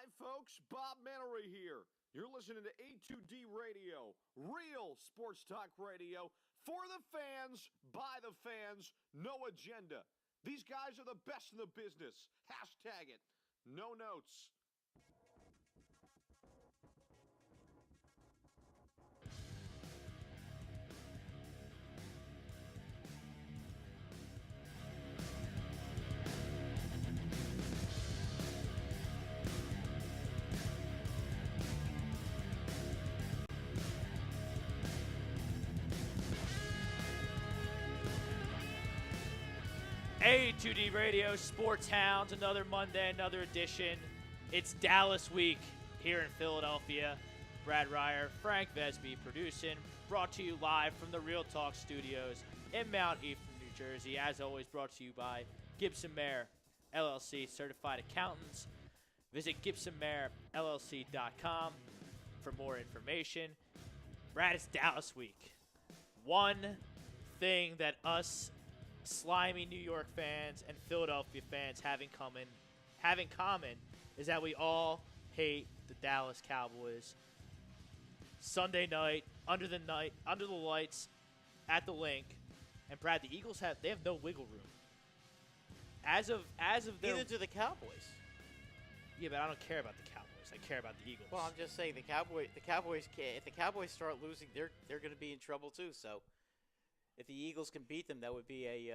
Hi, folks. Bob Mannery here. You're listening to A2D Radio, real sports talk radio for the fans, by the fans, no agenda. These guys are the best in the business. Hashtag it. No notes. A2D Radio, Sports Hounds, another Monday, another edition. It's Dallas week here in Philadelphia. Brad Ryer, Frank Vesby producing, brought to you live from the Real Talk Studios in Mount Ephraim, New Jersey. As always, brought to you by Gibson Mayer, LLC, certified accountants. Visit GibsonMayerLLC.com for more information. Brad, it's Dallas week. One thing that us slimy New York fans and Philadelphia fans have in common is that we all hate the Dallas Cowboys. Sunday night, under the lights, at the link, and Brad, the Eagles have no wiggle room. As of Neither do the Cowboys. Yeah, but I don't care about the Cowboys. I care about the Eagles. Well, I'm just saying the Cowboys can't. If the Cowboys start losing, they're going to be in trouble too. So, if the Eagles can beat them, that would be a.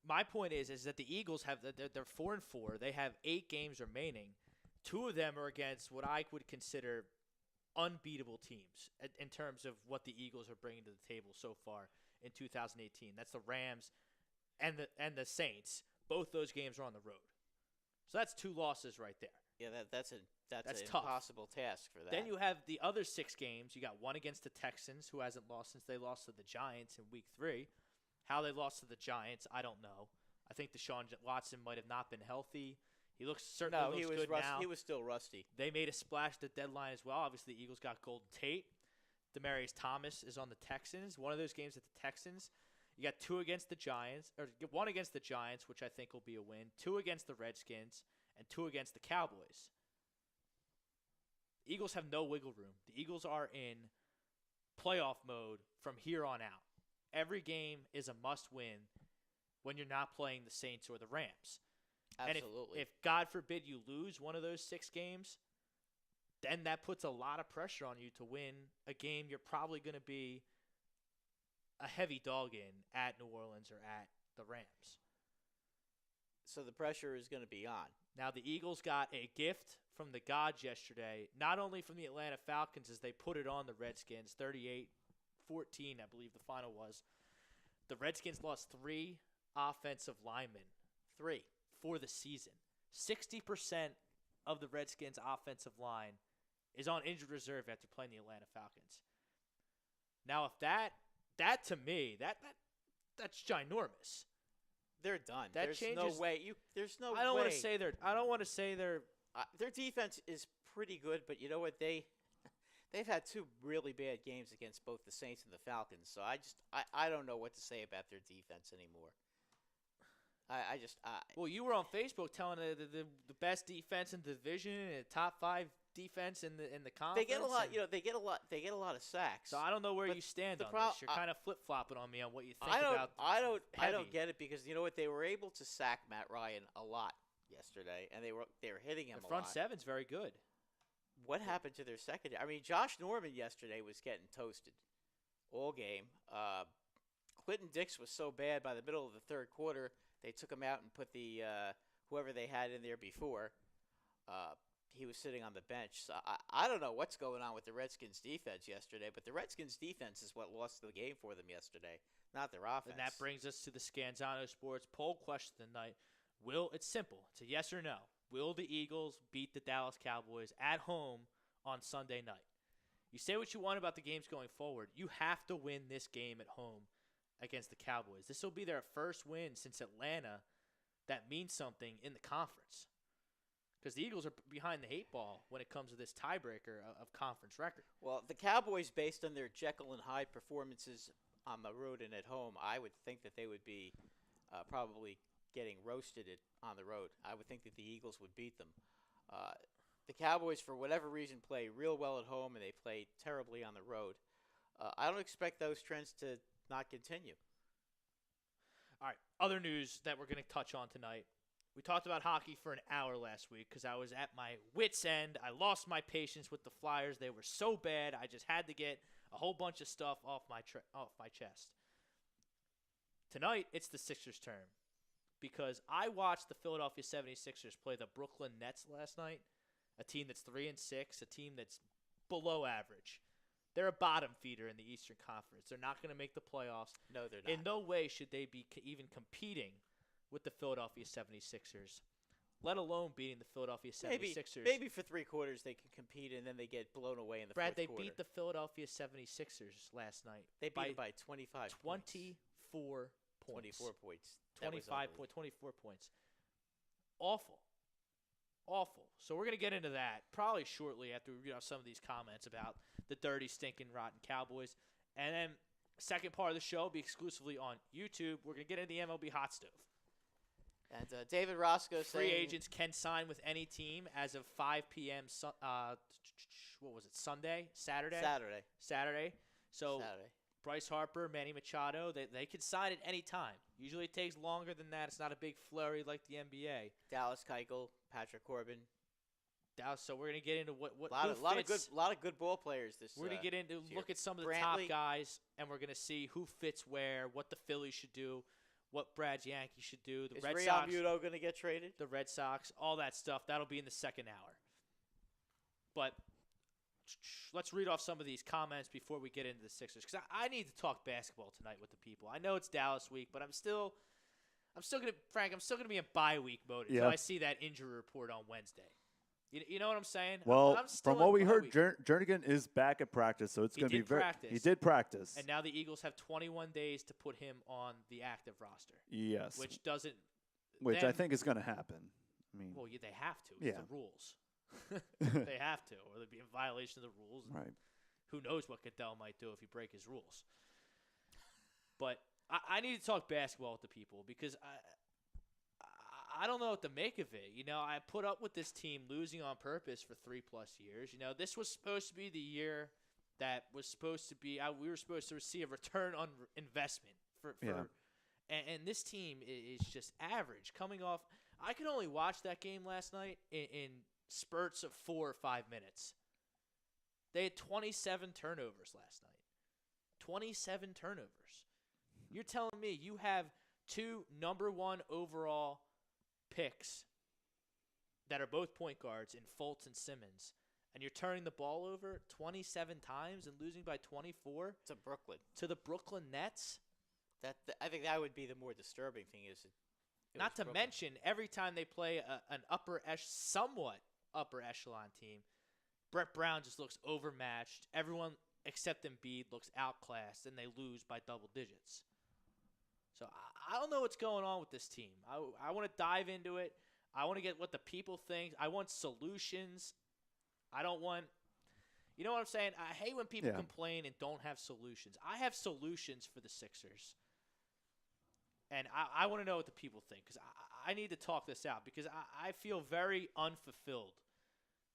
My point is that the Eagles they're 4-4. They have 8 games remaining. 2 of them are against what I would consider unbeatable teams in terms of what the Eagles are bringing to the table so far in 2018. That's the Rams and the Saints. Both those games are on the road. So that's 2 losses right there. Yeah, that's an tough. impossible task for that. Then you have the other 6 games. You got one against the Texans, who hasn't lost since they lost to the Giants in Week 3. How they lost to the Giants, I don't know. I think Deshaun Watson might have not been healthy. He looks good now. He was still rusty. They made a splash at the deadline as well. Obviously, the Eagles got Golden Tate. Demaryius Thomas is on the Texans. One of those games at the Texans. You got 2 against the Giants, or 1 against the Giants, which I think will be a win. 2 against the Redskins, and 2 against the Cowboys. The Eagles have no wiggle room. The Eagles are in playoff mode from here on out. Every game is a must-win when you're not playing the Saints or the Rams. Absolutely. And if God forbid you lose one of those 6 games, then that puts a lot of pressure on you to win a game you're probably going to be a heavy dog in at New Orleans or at the Rams. So the pressure is going to be on. Now, the Eagles got a gift from the gods yesterday, not only from the Atlanta Falcons as they put it on the Redskins, 38-14, I believe the final was. The Redskins lost 3 offensive linemen. 3. For the season. 60% of the Redskins' offensive line is on injured reserve after playing the Atlanta Falcons. Now, if that to me, that's ginormous. They're done. That there's changes. No way. There's no way. I don't want to say they're. Their defense is pretty good, but you know what? They've had 2 really bad games against both the Saints and the Falcons. So I don't know what to say about their defense anymore. Well, you were on Facebook telling the best defense in the division and top 5 defense in the conference. They get a lot. They get a lot of sacks. So I don't know where you stand on this. You're kind of flip flopping on me on what you think about. I don't get it because you know what? They were able to sack Matt Ryan a lot yesterday, and they were hitting him. The front seven's very good. What happened to their secondary? I mean, Josh Norman yesterday was getting toasted all game. Clinton Dix was so bad by the middle of the 3rd quarter. They took him out and put the whoever they had in there before. He was sitting on the bench. So I don't know what's going on with the Redskins' defense yesterday, but the Redskins' defense is what lost the game for them yesterday, not their offense. And that brings us to the Scanzano Sports poll question tonight. It's simple. It's a yes or no. Will the Eagles beat the Dallas Cowboys at home on Sunday night? You say what you want about the games going forward. You have to win this game at home against the Cowboys. This will be their first win since Atlanta. That means something in the conference. Because the Eagles are behind the 8 ball when it comes to this tiebreaker of conference record. Well, the Cowboys, based on their Jekyll and Hyde performances on the road and at home, I would think that they would be probably getting roasted on the road. I would think that the Eagles would beat them. the Cowboys, for whatever reason, play real well at home and they play terribly on the road. I don't expect those trends to not continue. All right, other news that we're going to touch on tonight. We talked about hockey for an hour last week because I was at my wit's end. I lost my patience with the Flyers. They were so bad. I just had to get a whole bunch of stuff off my chest. Tonight, it's the Sixers' turn because I watched the Philadelphia 76ers play the Brooklyn Nets last night, a team that's 3-6, a team that's below average. They're a bottom feeder in the Eastern Conference. They're not going to make the playoffs. No, they're not. In no way should they be even competing with the Philadelphia 76ers, let alone beating the Philadelphia 76ers. Maybe for 3 quarters they can compete, and then they get blown away in the Brad, fourth they quarter. beat the Philadelphia 76ers last night. They beat them by 25 24 points. 24 points. 24 points. Awful. So we're going to get into that probably shortly after we read off some of these comments about the dirty, stinking, rotten Cowboys. And then second part of the show will be exclusively on YouTube. We're going to get into the MLB Hot Stove. And David Roscoe Free saying agents can sign with any team as of 5 p.m. Saturday. So Saturday. Bryce Harper, Manny Machado, they can sign at any time. Usually it takes longer than that. It's not a big flurry like the NBA. Dallas Keuchel, Patrick Corbin. So we're gonna get into what A lot of good ball players this. We're gonna get into year. look at some of the Brantley. top guys, and we're gonna see who fits where, what the Phillies should do, what Brad's Yankees should do. The Is Red Ray Sox, Almuto going to get traded? the Red Sox, all that stuff. That'll be in the second hour. But let's read off some of these comments before we get into the Sixers, because I need to talk basketball tonight with the people. I know it's Dallas week, but I'm still gonna be in bye week mode until I see that injury report on Wednesday. You know what I'm saying? Well, I'm still from what in we bye heard, week. Jernigan is back at practice, so it's going to be very. practice. He did practice. And now the Eagles have 21 days to put him on the active roster. Yes. Which doesn't. Which then, I think is going to happen. I mean, well, yeah, they have to. It's Yeah. the rules. They have to, or they'd be in violation of the rules. right. Who knows what Goodell might do if he break his rules. But I need to talk basketball with the people because I don't know what to make of it. You know, I put up with this team losing on purpose for 3+ years. You know, this was supposed to be the year that was supposed to be we were supposed to see a return on investment for Yeah. and this team is just average. Coming off, I could only watch that game last night in spurts of 4 or 5 minutes. They had 27 turnovers last night. 27 turnovers. You're telling me you have 2 number 1 overall picks that are both point guards in Fultz and Simmons, and you're turning the ball over 27 times and losing by 24 To Brooklyn. to the Brooklyn Nets? I think that would be the more disturbing thing is Not to mention, every time they play an somewhat upper echelon team, Brett Brown just looks overmatched. Everyone except Embiid looks outclassed, and they lose by double digits. So I don't know what's going on with this team. I want to dive into it. I want to get what the people think. I want solutions. I don't want – you know what I'm saying? I hate when people complain and don't have solutions. I have solutions for the Sixers. And I want to know what the people think because I need to talk this out because I feel very unfulfilled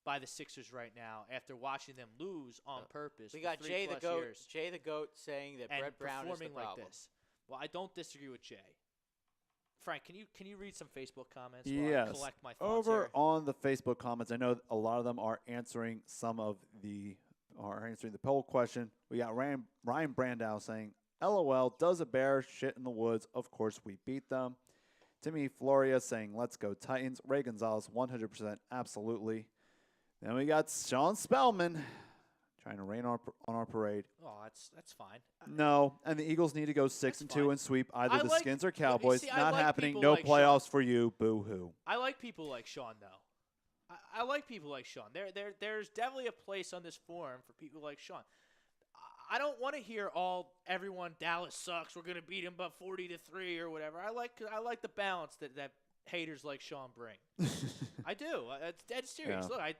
by the Sixers right now after watching them lose on purpose. We for got 3+ Jay the Goat. years Jay the Goat saying that and Brett Brown is the performing problem. like this. Well, I don't disagree with Jay. Frank, can you read some Facebook comments? Yes. While I collect my thoughts Over here? on the Facebook comments, I know a lot of them are answering the poll question. We got Ryan Brandow saying, LOL, does a bear shit in the woods? Of course we beat them. Timmy Floria saying, let's go Titans. Ray Gonzalez, 100%, absolutely. Then we got Sean Spellman trying to rain on our parade. Oh, that's fine. No, and the Eagles need to go 6-2 fine. and sweep either the like- Skins or Cowboys. see, I Not like happening. people No like playoffs for you. Boo-hoo. I like people like Sean, though. I like people like Sean. There's definitely a place on this forum for people like Sean. I don't want to hear everyone Dallas sucks. We're gonna beat him by 40-3 or whatever. I like the balance that haters like Sean bring. I do. It's dead serious. Yeah. Look, I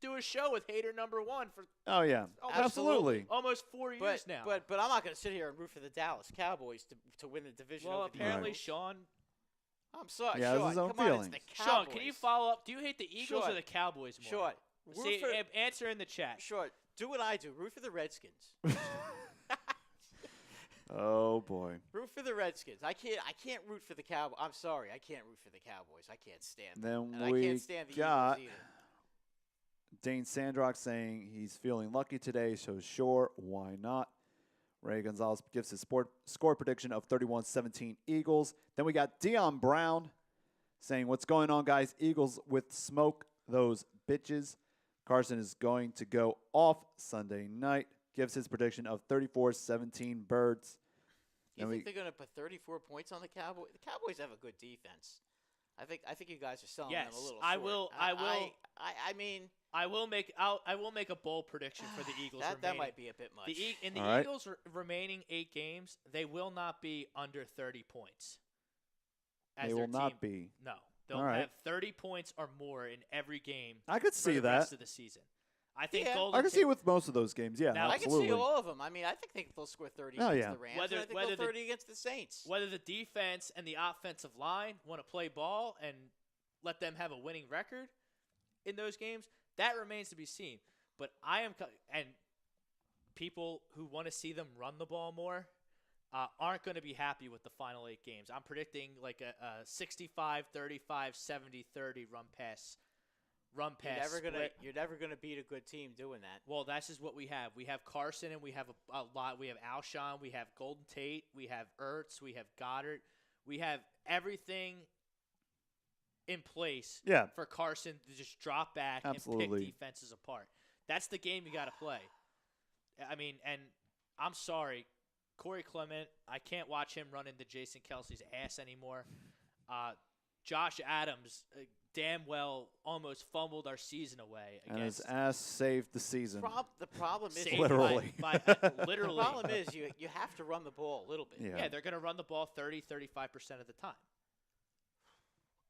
do a show with hater number 1 for Oh, yeah. Absolutely. almost 4 years now. But I'm not going to sit here and root for the Dallas Cowboys to win the division. well, over the apparently Eagles. Sean I'm sorry, He has Sean. his own Come on, feelings. it's the Sean, Cowboys. can you follow up? Do you hate the Eagles Sean. or the Cowboys more? Sean, See, answer in the chat. Sean, do what I do. Root for the Redskins. Oh boy. Root for the Redskins. I can't root for the Cowboys. I'm sorry, I can't root for the Cowboys. I can't stand them. Then And I we can't stand the got Eagles either. Dane Sandrock saying he's feeling lucky today, so sure, why not? Ray Gonzalez gives his score prediction of 31-17 Eagles. Then we got Dion Brown saying, what's going on, guys? Eagles with smoke those bitches. Carson is going to go off Sunday night. Gives his prediction of 34-17 Birds. You think they're going to put 34 points on the Cowboys? The Cowboys have a good defense. I think you guys are selling them a little short. I will. I mean, I will make a bold prediction for the Eagles. That might be a bit much. In the Eagles' remaining 8 games, they will not be under 30 points. They will not be. No, they'll have 30 points or more in every game. I could see for the that. rest of the season. I think I can see it with most of those games. Yeah, Now, absolutely. I can see all of them. I mean, I think they'll score 30 against the Rams. Whether- and I think whether they'll 30 against the Saints. Whether the defense and the offensive line want to play ball and let them have a winning record in those games, that remains to be seen. But and people who want to see them run the ball more aren't going to be happy with the final 8 games. I'm predicting like a 65, 35, 70, 30 run pass. You're never gonna beat a good team doing that. Well, that's just what we have. We have Carson, and we have a lot. We have Alshon, we have Golden Tate, we have Ertz, we have Goddard. We have everything in place for Carson to just drop back and pick defenses apart. That's the game you got to play. I mean, and I'm sorry, Corey Clement, I can't watch him run into Jason Kelsey's ass anymore. Josh Adams damn well almost fumbled our season away. And his ass saved the season. The problem is literally. Literally. The problem is you have to run the ball a little bit. Yeah, they're going to run the ball 30, 35% of the time.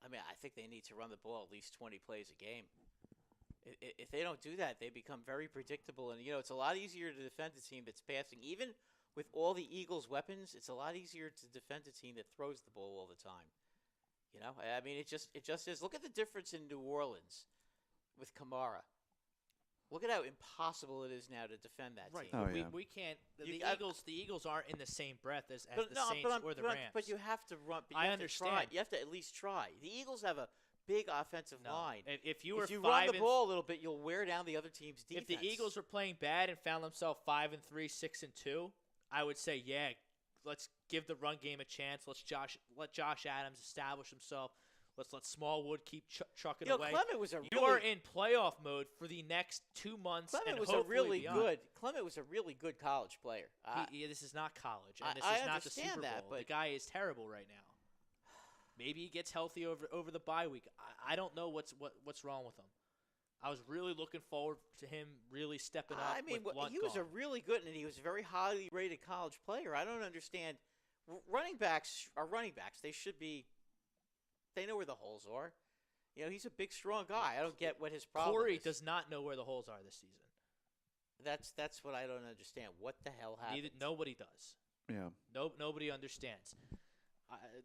I mean, I think they need to run the ball at least 20 plays a game. If they don't do that, they become very predictable. And, it's a lot easier to defend a team that's passing. Even with all the Eagles' weapons, it's a lot easier to defend a team that throws the ball all the time. I mean, it just is. Look at the difference in New Orleans with Kamara. Look at how impossible it is now to defend that team. Oh, yeah. We can't. The Eagles aren't in the same breath as the Saints or the Rams. But you have to run. I understand. You have to at least try. The Eagles have a big offensive line. If you run the ball a little bit, you'll wear down the other team's defense. If the Eagles were playing bad and found themselves 5-3, 6-2, I would say, let's give the run game a chance. Let Josh Adams establish himself. Let's let Smallwood keep chucking away. Clement was you are in playoff mode for the next 2 months. Clement was a really good college player. This is not college, and this I is not the understand Super Bowl. that, but the guy is terrible right now. Maybe he gets healthy over the bye week. I don't know what's wrong with him. I was really looking forward to him really stepping up. I mean, with he was a really good, and he was a very highly rated college player. I don't understand. Running backs are running backs. They should be. They know where the holes are. He's a big, strong guy. I don't get what his problem Corey is. does not know where the holes are this season. That's what I don't understand. What the hell happened? Nobody does. Yeah. Nobody understands.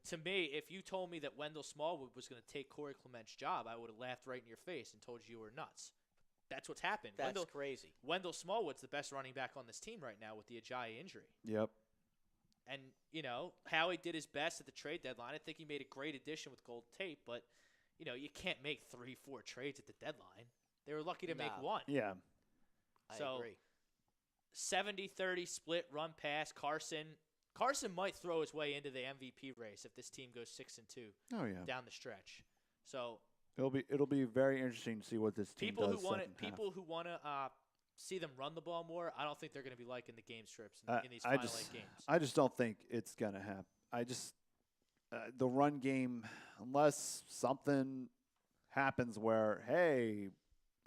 To me, if you told me that Wendell Smallwood was going to take Corey Clement's job, I would have laughed right in your face and told you were nuts. That's what's happened. That's crazy. Wendell Smallwood's the best running back on this team right now with the Ajayi injury. Yep. And, Howie did his best at the trade deadline. I think he made a great addition with Golden Tate, but, you can't make 3-4 trades at the deadline. They were lucky to make one. Yeah. I so, agree. 70-30 split run pass. Carson might throw his way into the MVP race if this team goes 6-2 down the stretch. So it'll be very interesting to see what this team does. People who want to see them run the ball more, I don't think they're going to be liking the game strips in these final 8 games. I just don't think it's going to happen. The run game, unless something happens where, hey,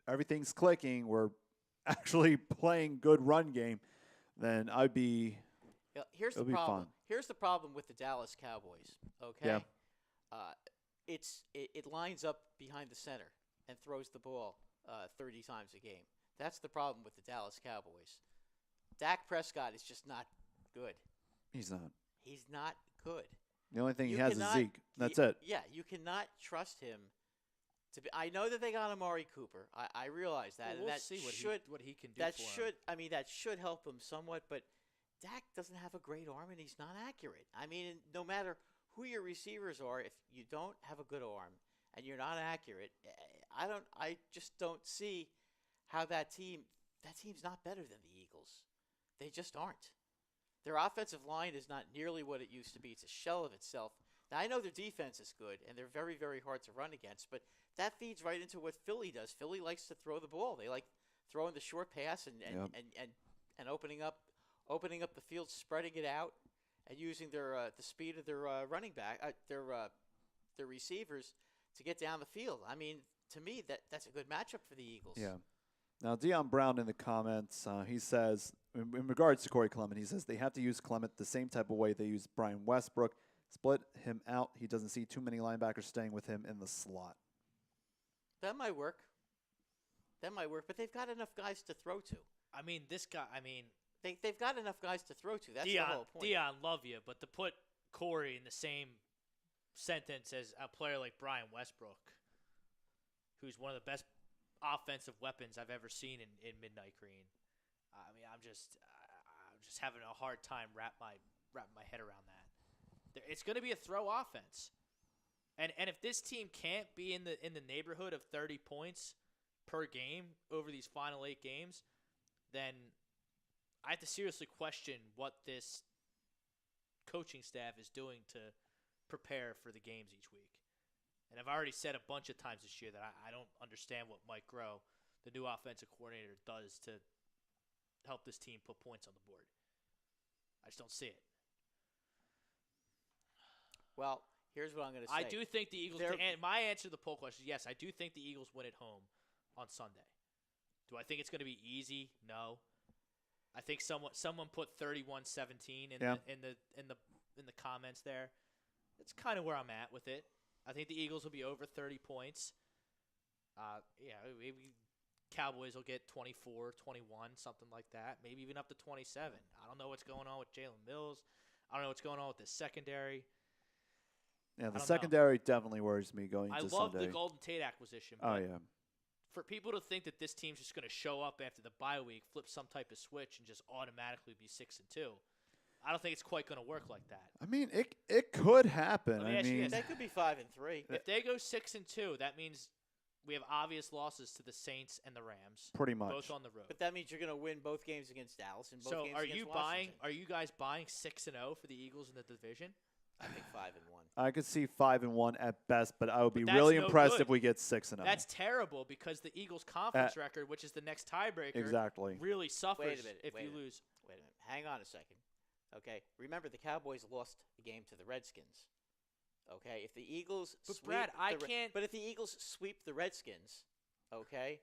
everything's clicking, we're actually playing good run game, then I'd be. Here's the problem. Here's the problem with the Dallas Cowboys. Okay. Yeah. It lines up behind the center and throws the ball 30 times a game. That's the problem with the Dallas Cowboys. Dak Prescott is just not good. He's not. He's not good. The only thing he You has is cannot- Zeke. That's it. Yeah, you cannot trust him to be. I know that they got Amari Cooper. I realize that, Well, and we'll that see should what he can do that for should him. I mean that should help him somewhat. But Dak doesn't have a great arm, and he's not accurate. I mean, no matter who your receivers are, if you don't have a good arm and you're not accurate, I just don't see how that team's not better than the Eagles. They just aren't. Their offensive line is not nearly what it used to be. It's a shell of itself. Now, I know their defense is good, and they're very, very hard to run against, but that feeds right into what Philly does. Philly likes to throw the ball. They like throwing the short pass and opening up the field, spreading it out, and using their the speed of their running back, their receivers to get down the field. I mean, to me, that's a good matchup for the Eagles. Yeah. Now, Deion Brown in the comments, he says, in regards to Corey Clement, he says they have to use Clement the same type of way they use Brian Westbrook. Split him out. He doesn't see too many linebackers staying with him in the slot. That might work. But they've got enough guys to throw to. I mean, this guy. I mean, They've got enough guys to throw to. That's the whole point. Dion, love you, but to put Corey in the same sentence as a player like Brian Westbrook, who's one of the best offensive weapons I've ever seen in Midnight Green. I mean, I'm just having a hard time wrapping my head around that. It's going to be a throw offense, and if this team can't be in the neighborhood of 30 points per game over these final 8 games, then I have to seriously question what this coaching staff is doing to prepare for the games each week. And I've already said a bunch of times this year that I don't understand what Mike Groh, the new offensive coordinator, does to help this team put points on the board. I just don't see it. Well, here's what I'm going to say. I do think the Eagles – and my answer to the poll question is yes, I do think the Eagles win at home on Sunday. Do I think it's going to be easy? No. I think someone put 31-17 in the comments there. That's kind of where I'm at with it. I think the Eagles will be over 30 points. Maybe Cowboys will get 24, 21, something like that. Maybe even up to 27. I don't know what's going on with Jalen Mills. I don't know what's going on with the secondary. Yeah, the secondary definitely worries me going into Sunday. I love the Golden Tate acquisition. Oh, yeah. For people to think that this team's just going to show up after the bye week, flip some type of switch, and just automatically be 6-2, I don't think it's quite going to work like that. I mean, it could happen. I mean, they could be 5-3. If they go 6-2, that means we have obvious losses to the Saints and the Rams. Pretty much. Both on the road. But that means you're going to win both games against Dallas and both games against Washington. Are you guys buying 6-0 for the Eagles in the division? I think 5-1. I could see 5-1 at best, but I would be really impressed if we get 6-0. That's terrible because the Eagles' conference record, which is the next tiebreaker, really suffers if you lose. Wait a minute. Hang on a second. Okay. Remember, the Cowboys lost the game to the Redskins. Okay. If the Eagles But if the Eagles sweep the Redskins, okay,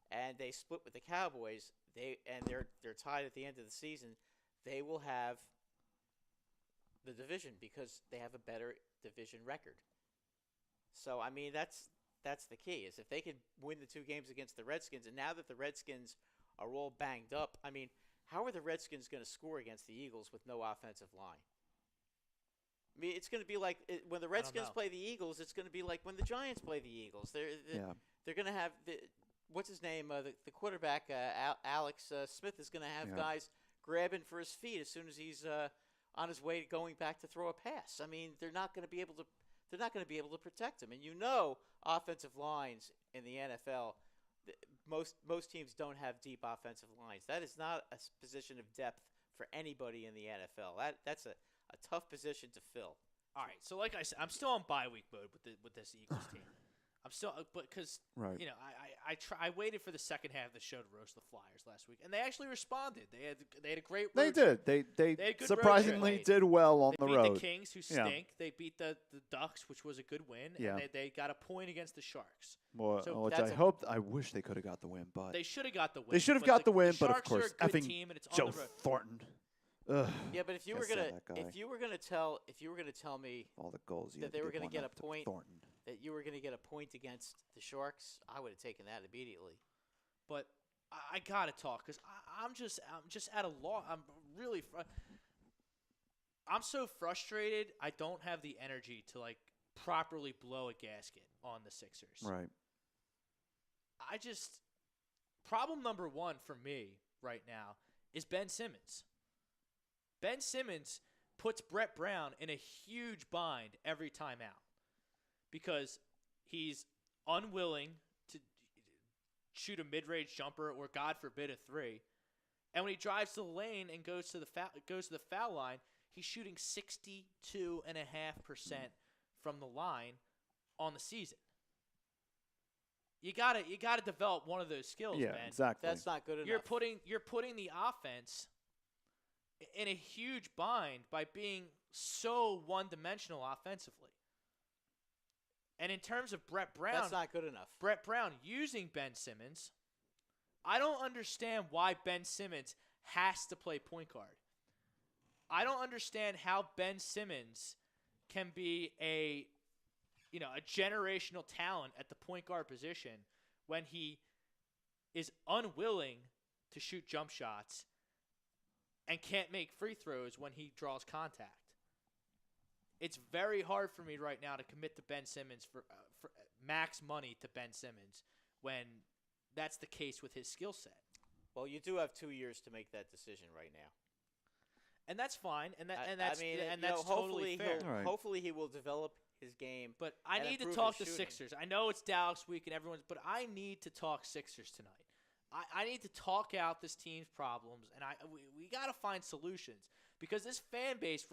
and they split with the Cowboys, they're tied at the end of the season, they will have the division because they have a better division record. So, I mean, that's the key, is if they can win the 2 games against the Redskins, and now that the Redskins are all banged up, I mean, how are the Redskins going to score against the Eagles with no offensive line? I mean, it's going to be like when the Redskins play the Eagles, it's going to be like when the Giants play the Eagles. They're going to have what's his name? The quarterback, Alex Smith, is going to have guys grabbing for his feet as soon as he's on his way going back to throw a pass. I mean, they're not going to be able to protect him. And offensive lines in the NFL, most teams don't have deep offensive lines. That is not a position of depth for anybody in the NFL. That's a tough position to fill. All right, so like I said, I'm still on bye week mode with this Eagles team. I'm still, but because I waited for the second half of the show to roast the Flyers last week, and they actually responded. They had a great. They did. They surprisingly did well on the road. They beat the Kings, who stink. They beat the Ducks, which was a good win. Yeah. And they got a point against the Sharks. Well, which I wish they could have got the win, but they should have got the win. They should have got the win, but of Sharks course, are a good effing team, and it's Joe on the road. Thornton. Ugh, yeah, but if you were gonna tell me all the goals that they were gonna get a point, Thornton. that you were gonna get a point against the Sharks, I would have taken that immediately. But I gotta talk because I'm just at a loss. I'm really I'm so frustrated. I don't have the energy to like properly blow a gasket on the Sixers. Right. Problem number one for me right now is Ben Simmons. Ben Simmons puts Brett Brown in a huge bind every time out because he's unwilling to shoot a mid-range jumper or, God forbid, a three. And when he drives to the lane and goes to the foul line, he's shooting 62.5% from the line on the season. You gotta develop one of those skills, Yeah, man. exactly. That's not good enough. You're putting the offense in a huge bind by being so one-dimensional offensively. And in terms of Brett Brown, That's not good enough. Brett Brown using Ben Simmons, I don't understand why Ben Simmons has to play point guard. I don't understand how Ben Simmons can be a generational talent at the point guard position when he is unwilling to shoot jump shots and can't make free throws when he draws contact. It's very hard for me right now to commit to Ben Simmons for max money to Ben Simmons when that's the case with his skill set. Well, you do have 2 years to make that decision right now. And that's fine, that's hopefully totally fair. Right. Hopefully he will develop his game. But I and need to improve talk his to shooting. Sixers. I know it's Dallas week and but I need to talk Sixers tonight. I need to talk out this team's problems, and we got to find solutions because this fan base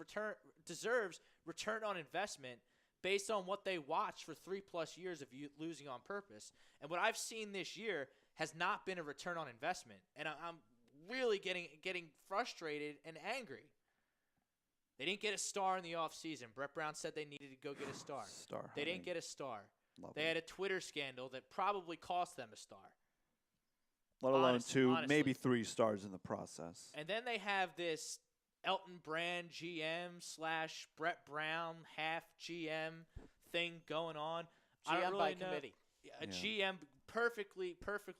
deserves return on investment based on what they watched for 3+ years of you losing on purpose. And what I've seen this year has not been a return on investment, and I'm really getting frustrated and angry. They didn't get a star in the offseason. Brett Brown said they needed to go get a star. They didn't get a star. They had a Twitter scandal that probably cost them a star. Let alone two, honestly. maybe 3 stars in the process. And then they have this Elton Brand GM / Brett Brown half GM thing going on. I don't GM really by know. committee. A GM, perfectly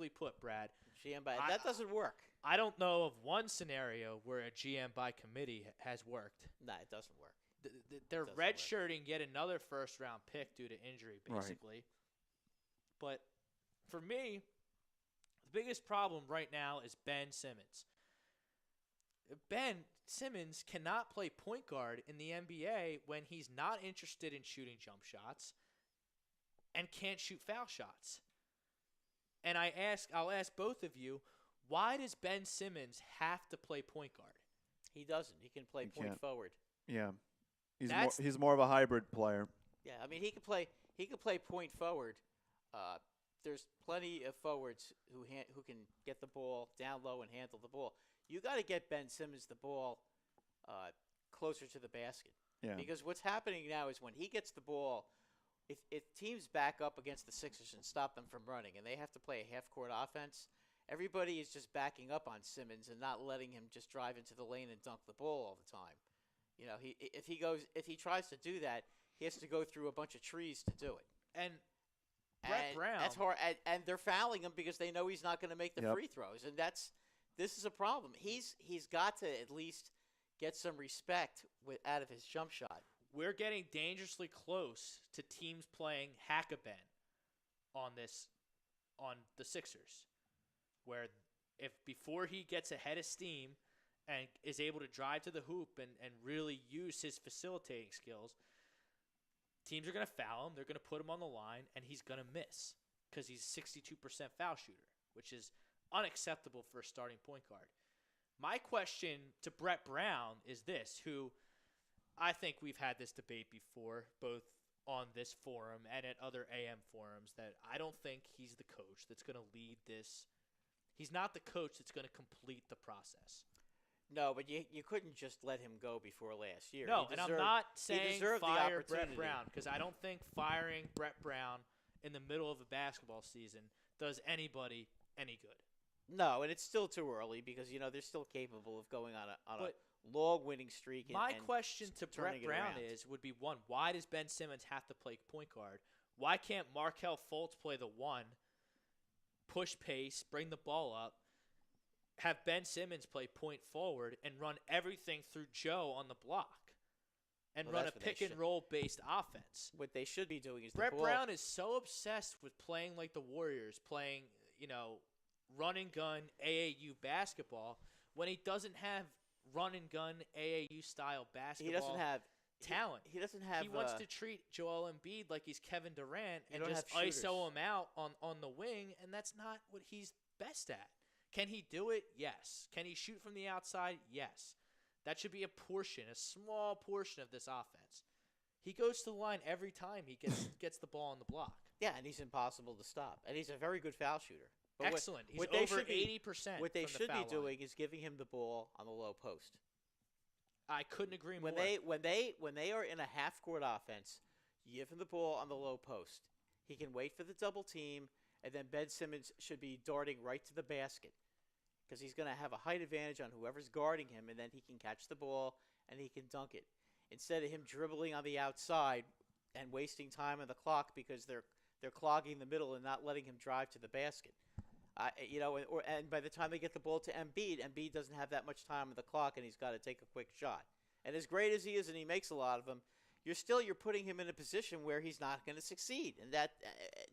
put, Brad. GM by that doesn't work. I don't know of one scenario where a GM by committee has worked. No, it doesn't work. They're Doesn't work. redshirting yet another first-round pick due to injury, basically. But for me, the biggest problem right now is Ben Simmons. Ben Simmons cannot play point guard in the NBA when he's not interested in shooting jump shots and can't shoot foul shots. And I'll ask both of you, why does Ben Simmons have to play point guard? He doesn't. He can play point can't. forward. Yeah. That's- He's more of a hybrid player. Yeah, I mean he can play point forward. There's plenty of forwards who can get the ball down low and handle the ball. You got to get Ben Simmons the ball closer to the basket. Yeah. Because what's happening now is when he gets the ball, if teams back up against the Sixers and stop them from running, and they have to play a half-court offense, everybody is just backing up on Simmons and not letting him just drive into the lane and dunk the ball all the time. You know, if he tries to do that, he has to go through a bunch of trees to do it. And Brett Brown, That's hard, and they're fouling him because they know he's not going to make the Yep. free throws, and this is a problem. He's got to at least get some respect out of his jump shot. we're getting dangerously close to teams playing hack-a-ben on the Sixers, where if before he gets ahead of steam and is able to drive to the hoop and really use his facilitating skills, teams are going to foul him, they're going to put him on the line, and he's going to miss because he's 62% foul shooter, which is unacceptable for a starting point guard. My question to Brett Brown is this, who I think we've had this debate before, both on this forum and at other AM forums, that I don't think he's the coach that's going to lead this. He's not the coach that's going to complete the process. No, but you couldn't just let him go before last year. No, He and I'm deserved- not he saying deserved the fire Brett opportunity. Brown, because I don't think firing Brett Brown in the middle of a basketball season does anybody any good. No, and it's still too early because they're still capable of going on a But long winning streak. My and question to Brett turning it Brown around. would be, one, why does Ben Simmons have to play point guard? Why can't Markelle Fultz play the one, push pace, bring the ball up, have Ben Simmons play point forward, and run everything through Joe on the block? and Well, run a that's what they pick and should- roll based offense. What they should be doing is Brett the ball. Brown is so obsessed with playing like the Warriors, playing, run and gun AAU basketball when he doesn't have run and gun AAU style basketball He doesn't have talent. He doesn't have. He wants to treat Joel Embiid like he's Kevin Durant You and don't just have shooters. ISO him out on the wing, and that's not what he's best at. Can he do it? Yes. Can he shoot from the outside? Yes. That should be a small portion of this offense. He goes to the line every time he gets the ball on the block. Yeah, and he's impossible to stop, and he's a very good foul shooter. But Excellent. He's what they over should be- 80%. What they from the should be foul line. doing is giving him the ball on the low post. I couldn't agree more. When they are in a half court offense, you give him the ball on the low post. He can wait for the double team, and then Ben Simmons should be darting right to the basket because he's going to have a height advantage on whoever's guarding him, and then he can catch the ball and he can dunk it instead of him dribbling on the outside and wasting time on the clock because they're clogging the middle and not letting him drive to the basket. And by the time they get the ball to Embiid doesn't have that much time on the clock, and he's got to take a quick shot. And as great as he is, and he makes a lot of them, you're putting him in a position where he's not going to succeed, and that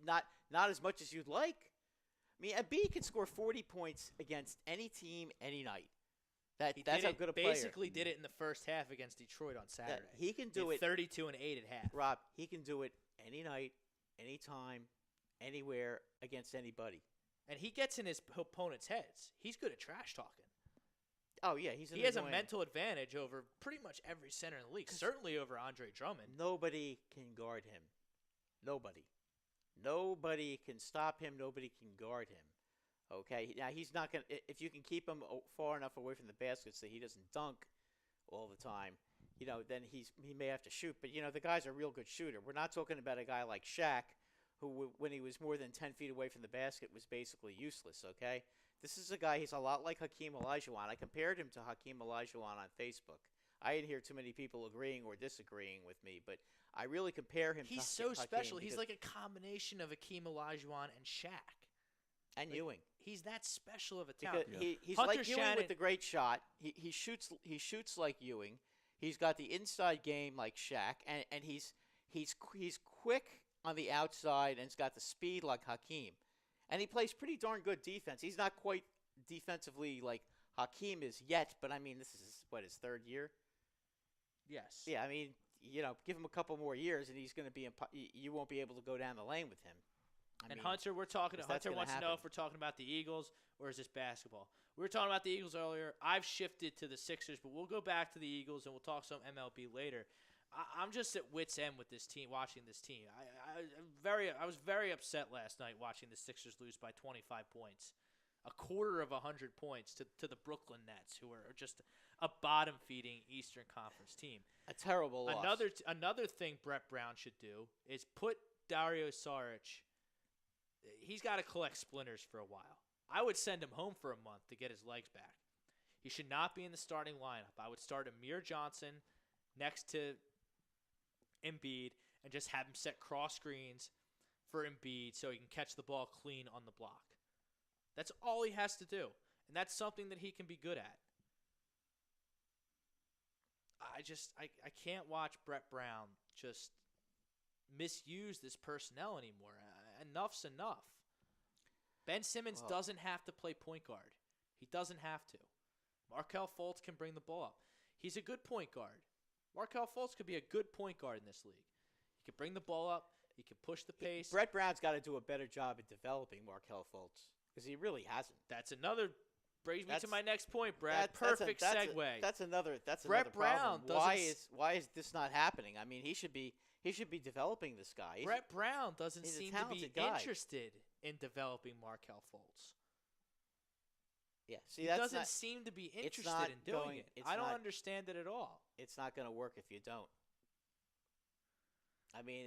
not as much as you'd like. I mean, Embiid can score 40 points against any team, any night. That's how good a player. Basically did it in the first half against Detroit on Saturday. He can do Did it. 32 and 8 at half. Rob, he can do it any night, anytime, anywhere against anybody. And he gets in his opponent's heads. He's good at trash talking. Oh yeah, He has a mental advantage over pretty much every center in the league. Certainly over Andre Drummond. Nobody can guard him. Nobody can stop him. Nobody can guard him. Okay, now he's not going to – if you can keep him far enough away from the basket so he doesn't dunk all the time, then he may have to shoot. But, the guy's a real good shooter. We're not talking about a guy like Shaq who, when he was more than 10 feet away from the basket, was basically useless, okay? This is a guy, he's a lot like Hakeem Olajuwon. I compared him to Hakeem Olajuwon on Facebook. I didn't hear too many people agreeing or disagreeing with me, but I really compare him to He's Hakeem. so special. He's like a combination of Hakeem Olajuwon and Shaq. And Ewing. He's that special of a Because talent. he's Hunter like Ewing Shannon- with the great shot. He shoots like Ewing. He's got the inside game like Shaq, and he's quick on the outside and he's got the speed like Hakeem. And he plays pretty darn good defense. He's not quite defensively like Hakeem is yet, but I mean this is his third year. Yes. Yeah, I mean give him a couple more years and he's going to be you won't be able to go down the lane with him. And Hunter, Hunter wants to know if we're talking about the Eagles or is this basketball. We were talking about the Eagles earlier. I've shifted to the Sixers, but we'll go back to the Eagles and we'll talk some MLB later. I'm just at wit's end with this team, watching this team. I was very upset last night watching the Sixers lose by 25 points, a quarter of 100 points to the Brooklyn Nets, who are just a bottom-feeding Eastern Conference team. A terrible loss. Another thing Brett Brown should do is put Dario Saric. He's got to collect splinters for a while. I would send him home for a month to get his legs back. He should not be in the starting lineup. I would start Amir Johnson next to Embiid and just have him set cross screens for Embiid so he can catch the ball clean on the block. That's all he has to do, and that's something that he can be good at. I can't watch Brett Brown just misuse this personnel anymore. Enough's enough. Ben Simmons doesn't have to play point guard. He doesn't have to. Markelle Fultz can bring the ball up. He's a good point guard. Markelle Fultz could be a good point guard in this league. He can bring the ball up. He can push the pace. Brett Brown's got to do a better job at developing Markelle Fultz because he really hasn't. That's another brings me to my next point, Brad. That's segue. That's another Brett Brown problem. Why is this not happening? I mean, he should be developing this guy. Brett Brown doesn't he's a seem to be talented guy. interested in developing Markelle Fultz. Yeah, see, He that's doesn't not, seem to be it's interested not in doing going- it. it's I don't not- understand it at all. it's not going to work if you don't. I mean,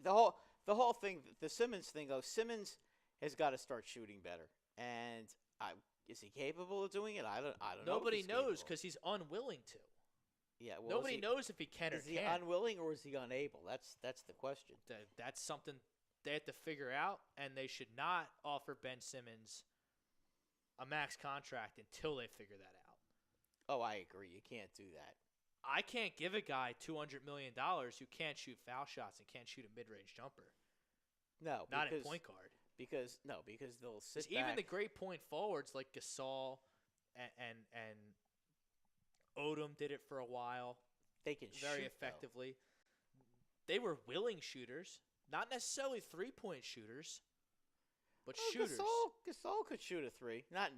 the whole thing, the Simmons thing, though. Simmons has got to start shooting better, and is he capable of doing it? I don't know. Nobody if he's knows capable. because he's unwilling to. Yeah, well, Nobody knows if he can or Is he can't. unwilling or is he unable? That's the question. That's something they have to figure out, and they should not offer Ben Simmons a max contract until they figure that out. Oh, I agree. You can't do that. I can't give a guy $200 million who can't shoot foul shots and can't shoot a mid-range jumper. No, Not at point guard. Because they'll sit back. Even the great point forwards like Gasol and Odom did it for a while. They can very shoot, effectively. They were willing shooters, not necessarily 3-point shooters, but shooters. Gasol could shoot a three, not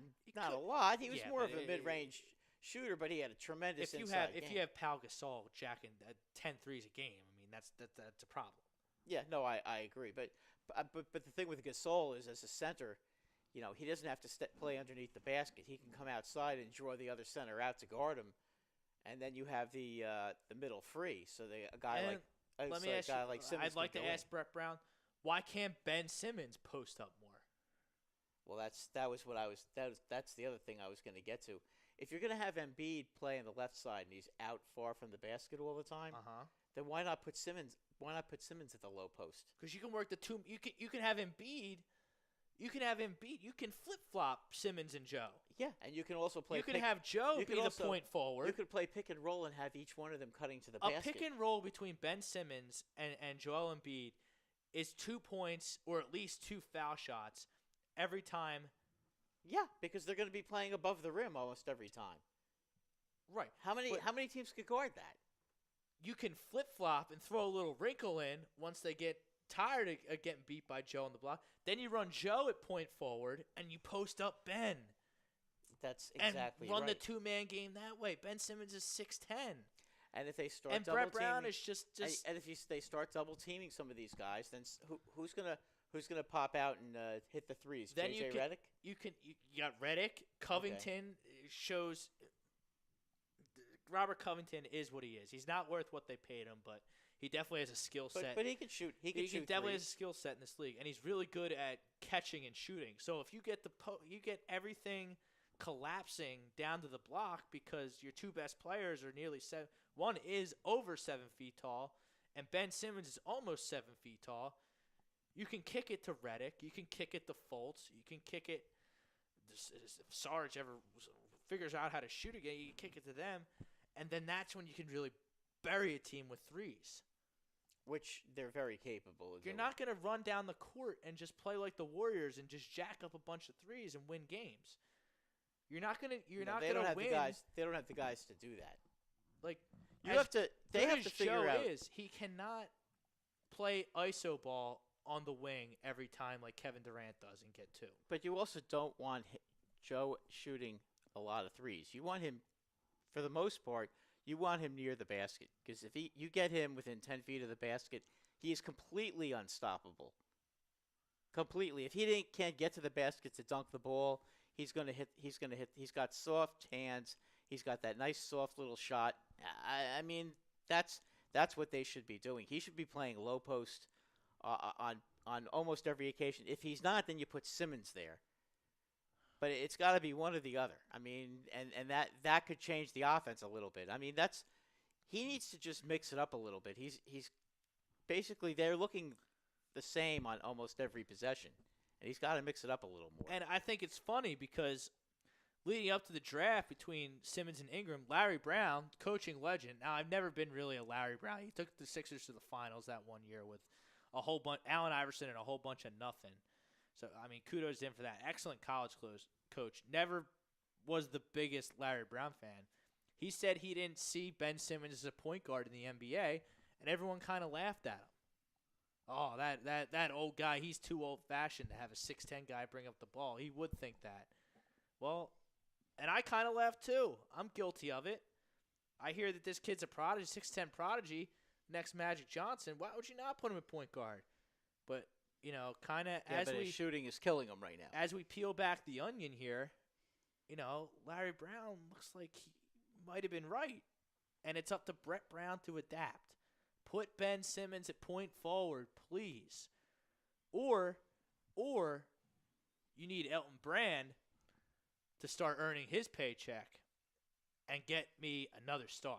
a lot. He was more of a mid-range shooter, but he had a tremendous inside game. If you have Pau Gasol jacking 10 threes a game, I mean that's a problem. Yeah, no, I agree, but the thing with Gasol is as a center, he doesn't have to play underneath the basket. He can come outside and draw the other center out to guard him, and then you have the middle free. So a guy like Simmons. I'd like to ask Brett Brown, why can't Ben Simmons post up more? Well, that's the other thing I was going to get to. If you're going to have Embiid play on the left side and he's out far from the basket all the time, then why not put Simmons? Why not put Simmons at the low post? Because you can work the two. You can have Embiid. You can flip flop Simmons and Joe. Yeah, and you can also play. You can have Joe be the point forward. You could play pick and roll and have each one of them cutting to the basket. A pick and roll between Ben Simmons and Joel Embiid is 2 points or at least 2 foul shots every time. Yeah, because they're going to be playing above the rim almost every time. Right. How many teams could guard that? You can flip-flop and throw a little wrinkle in once they get tired of getting beat by Joe on the block. Then you run Joe at point forward, and you post up Ben. That's exactly right. And run right. the two-man game that way. Ben Simmons is 6'10". And if they start and double Brett Brown teaming, is just and if they start double teaming some of these guys, then who's gonna pop out and hit the threes? Then JJ Redick? You got Redick. Covington shows. Robert Covington is what he is. He's not worth what they paid him, but he definitely has a skill set. But he can shoot. He definitely threes. has a skill set in this league, and he's really good at catching and shooting. So if you get you get everything collapsing down to the block because your two best players are nearly 7. One is over 7 feet tall, and Ben Simmons is almost 7 feet tall. You can kick it to Redick. You can kick it to Fultz. You can kick it. If Sarge ever figures out how to shoot again, you can kick it to them. And then that's when you can really bury a team with threes. Which they're very capable of. You're not going to run down the court and just play like the Warriors and just jack up a bunch of threes and win games. You're not going to win. They don't have the guys to do that. Like they have to figure out. He cannot play iso ball on the wing every time like Kevin Durant does and get 2. But you also don't want Joe shooting a lot of threes. You want him, for the most part, you want him near the basket. Because if you get him within 10 feet of the basket, he is completely unstoppable. Completely. If he can't get to the basket to dunk the ball, he's gonna hit. He's got soft hands. He's got that nice soft little shot. I mean, that's what they should be doing. He should be playing low post on almost every occasion. If he's not, then you put Simmons there. But it's got to be one or the other. I mean, and that could change the offense a little bit. I mean, he needs to just mix it up a little bit. He's basically, they're looking the same on almost every possession, and he's got to mix it up a little more. And I think it's funny because leading up to the draft between Simmons and Ingram, Larry Brown, coaching legend. Now, I've never been really a Larry Brown. He took the Sixers to the finals that one year with a whole bunch, Allen Iverson and a whole bunch of nothing. So, I mean, kudos to him for that. Excellent college coach. Never was the biggest Larry Brown fan. He said he didn't see Ben Simmons as a point guard in the NBA, and everyone kind of laughed at him. Oh, that old guy, he's too old-fashioned to have a 6'10 guy bring up the ball. He would think that. Well, and I kind of laughed too. I'm guilty of it. I hear that this kid's a prodigy, 6'10 prodigy, next Magic Johnson. Why would you not put him at point guard? But you know, kind of his shooting is killing him right now. As we peel back the onion here, you know, Larry Brown looks like he might have been right. And it's up to Brett Brown to adapt. Put Ben Simmons at point forward, please. Or you need Elton Brand to start earning his paycheck and get me another star.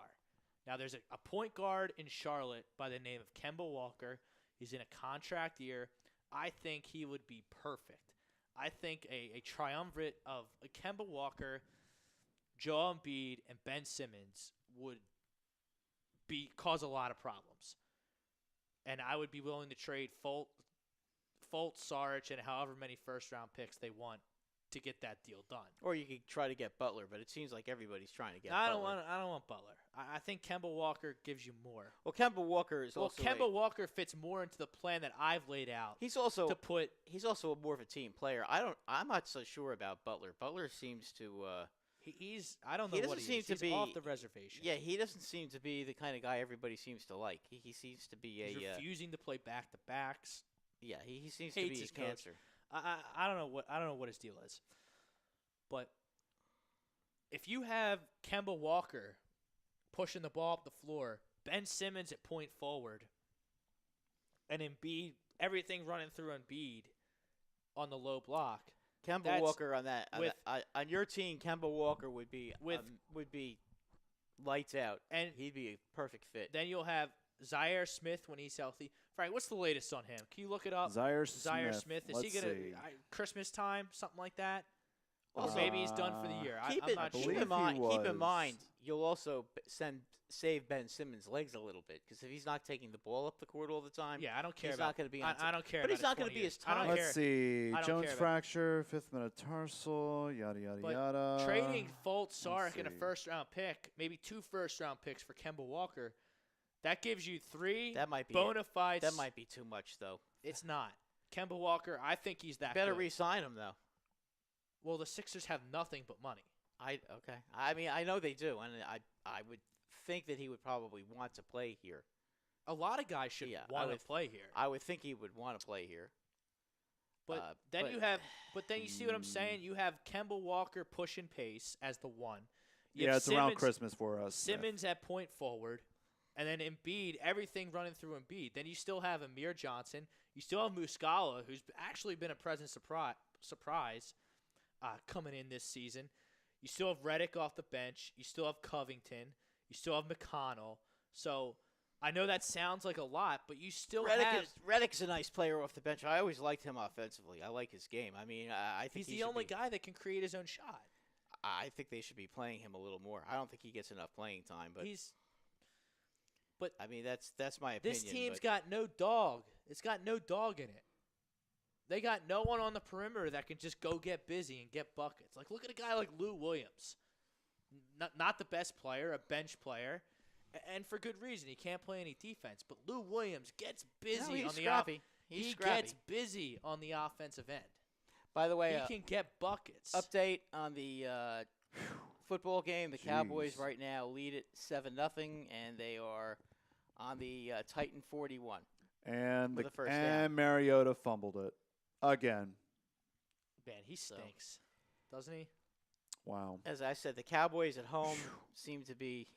Now, there's a point guard in Charlotte by the name of Kemba Walker. He's in a contract year. I think he would be perfect. I think a triumvirate of Kemba Walker, Joel Embiid, and Ben Simmons would cause a lot of problems. And I would be willing to trade Fultz, Saric, and however many first-round picks they want to get that deal done. Or you could try to get Butler, but it seems like everybody's trying to get I Butler. don't want Butler. I think Kemba Walker gives you more. Well, Kemba Walker is also Kemba Walker fits more into the plan that I've laid out. he's also more of a team player. I'm not so sure about Butler. Butler seems to I don't know what he is. He's off the reservation. Yeah, he doesn't seem to be the kind of guy everybody seems to like. He seems to be He's refusing to play back-to-backs. Yeah, he seems to Hates be his a coach. cancer. I don't know what his deal is. But if you have Kemba Walker pushing the ball up the floor, Ben Simmons at point forward, and Embiid, everything running through Embiid on the low block. Kemba Walker on your team. Kemba Walker would be lights out, and he'd be a perfect fit. Then you'll have Zaire Smith when he's healthy. Frank, what's the latest on him? Can you look it up? Zaire Smith. Is he gonna Christmas time, something like that? Or Also, maybe he's done for the year. I'm not sure. Keep in was. mind, you'll also save Ben Simmons' legs a little bit because if he's not taking the ball up the court all the time, yeah, I don't care. He's not going to be. I don't care. But he's not going to be as tired. Let's see. I don't Jones care fracture, 5th metatarsal, yada yada But yada. trading Fultz, Saric, and a see. first-round pick, maybe 2 first-round picks for Kemba Walker, that gives you 3 That might be bona fides. That might be too much, though. It's not. Kemba Walker, I think he's that Better good. re-sign him, though. Well, the Sixers have nothing but money. Okay. I mean, I know they do, and I would think that he would probably want to play here. A lot of guys should want to play here. I would think he would want to play here. But then you see what I'm saying? You have Kemba Walker pushing pace as the 1. You have It's around Christmas for us. Simmons at point forward. And then Embiid, everything running through Embiid. Then you still have Amir Johnson. You still have Muscala, who's actually been a pleasant surprise coming in this season. You still have Redick off the bench. You still have Covington. You still have McConnell. So I know that sounds like a lot, but you still have – Redick's a nice player off the bench. I always liked him offensively. I like his game. I mean, I think he's the only guy that can create his own shot. I think they should be playing him a little more. I don't think he gets enough playing time, but But I mean, that's my opinion. This team's got no dog. It's got no dog in it. They got no one on the perimeter that can just go get busy and get buckets. Like, look at a guy like Lou Williams. Not the best player, a bench player, and for good reason. He can't play any defense. But Lou Williams gets busy on the offense. He gets busy on the offensive end. By the way, he can get buckets. Update on the football game. The Cowboys right now lead it 7-0, and they are on the Titan 41. And the first down. Mariota fumbled it again. Man, he stinks, doesn't he? Wow. As I said, the Cowboys at home seem to be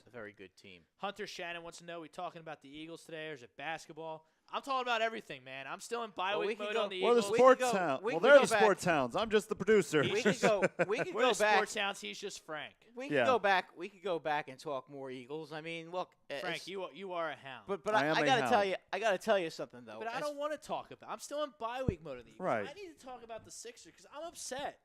a very good team. Hunter Shannon wants to know, we talking about the Eagles today, or is it basketball? I'm talking about everything, man. I'm still in bye week mode on the We're Eagles. the sports hounds. Well, they're the sports hounds. I'm just the producer. We could go We're the back. sports hounds. He's just Frank. We could go back. We could go back and talk more Eagles. I mean, look, Frank, you are a hound. But I gotta tell you, something though. But I don't want to talk about. I'm still in bye week mode of the Eagles. Right. I need to talk about the Sixers because I'm upset.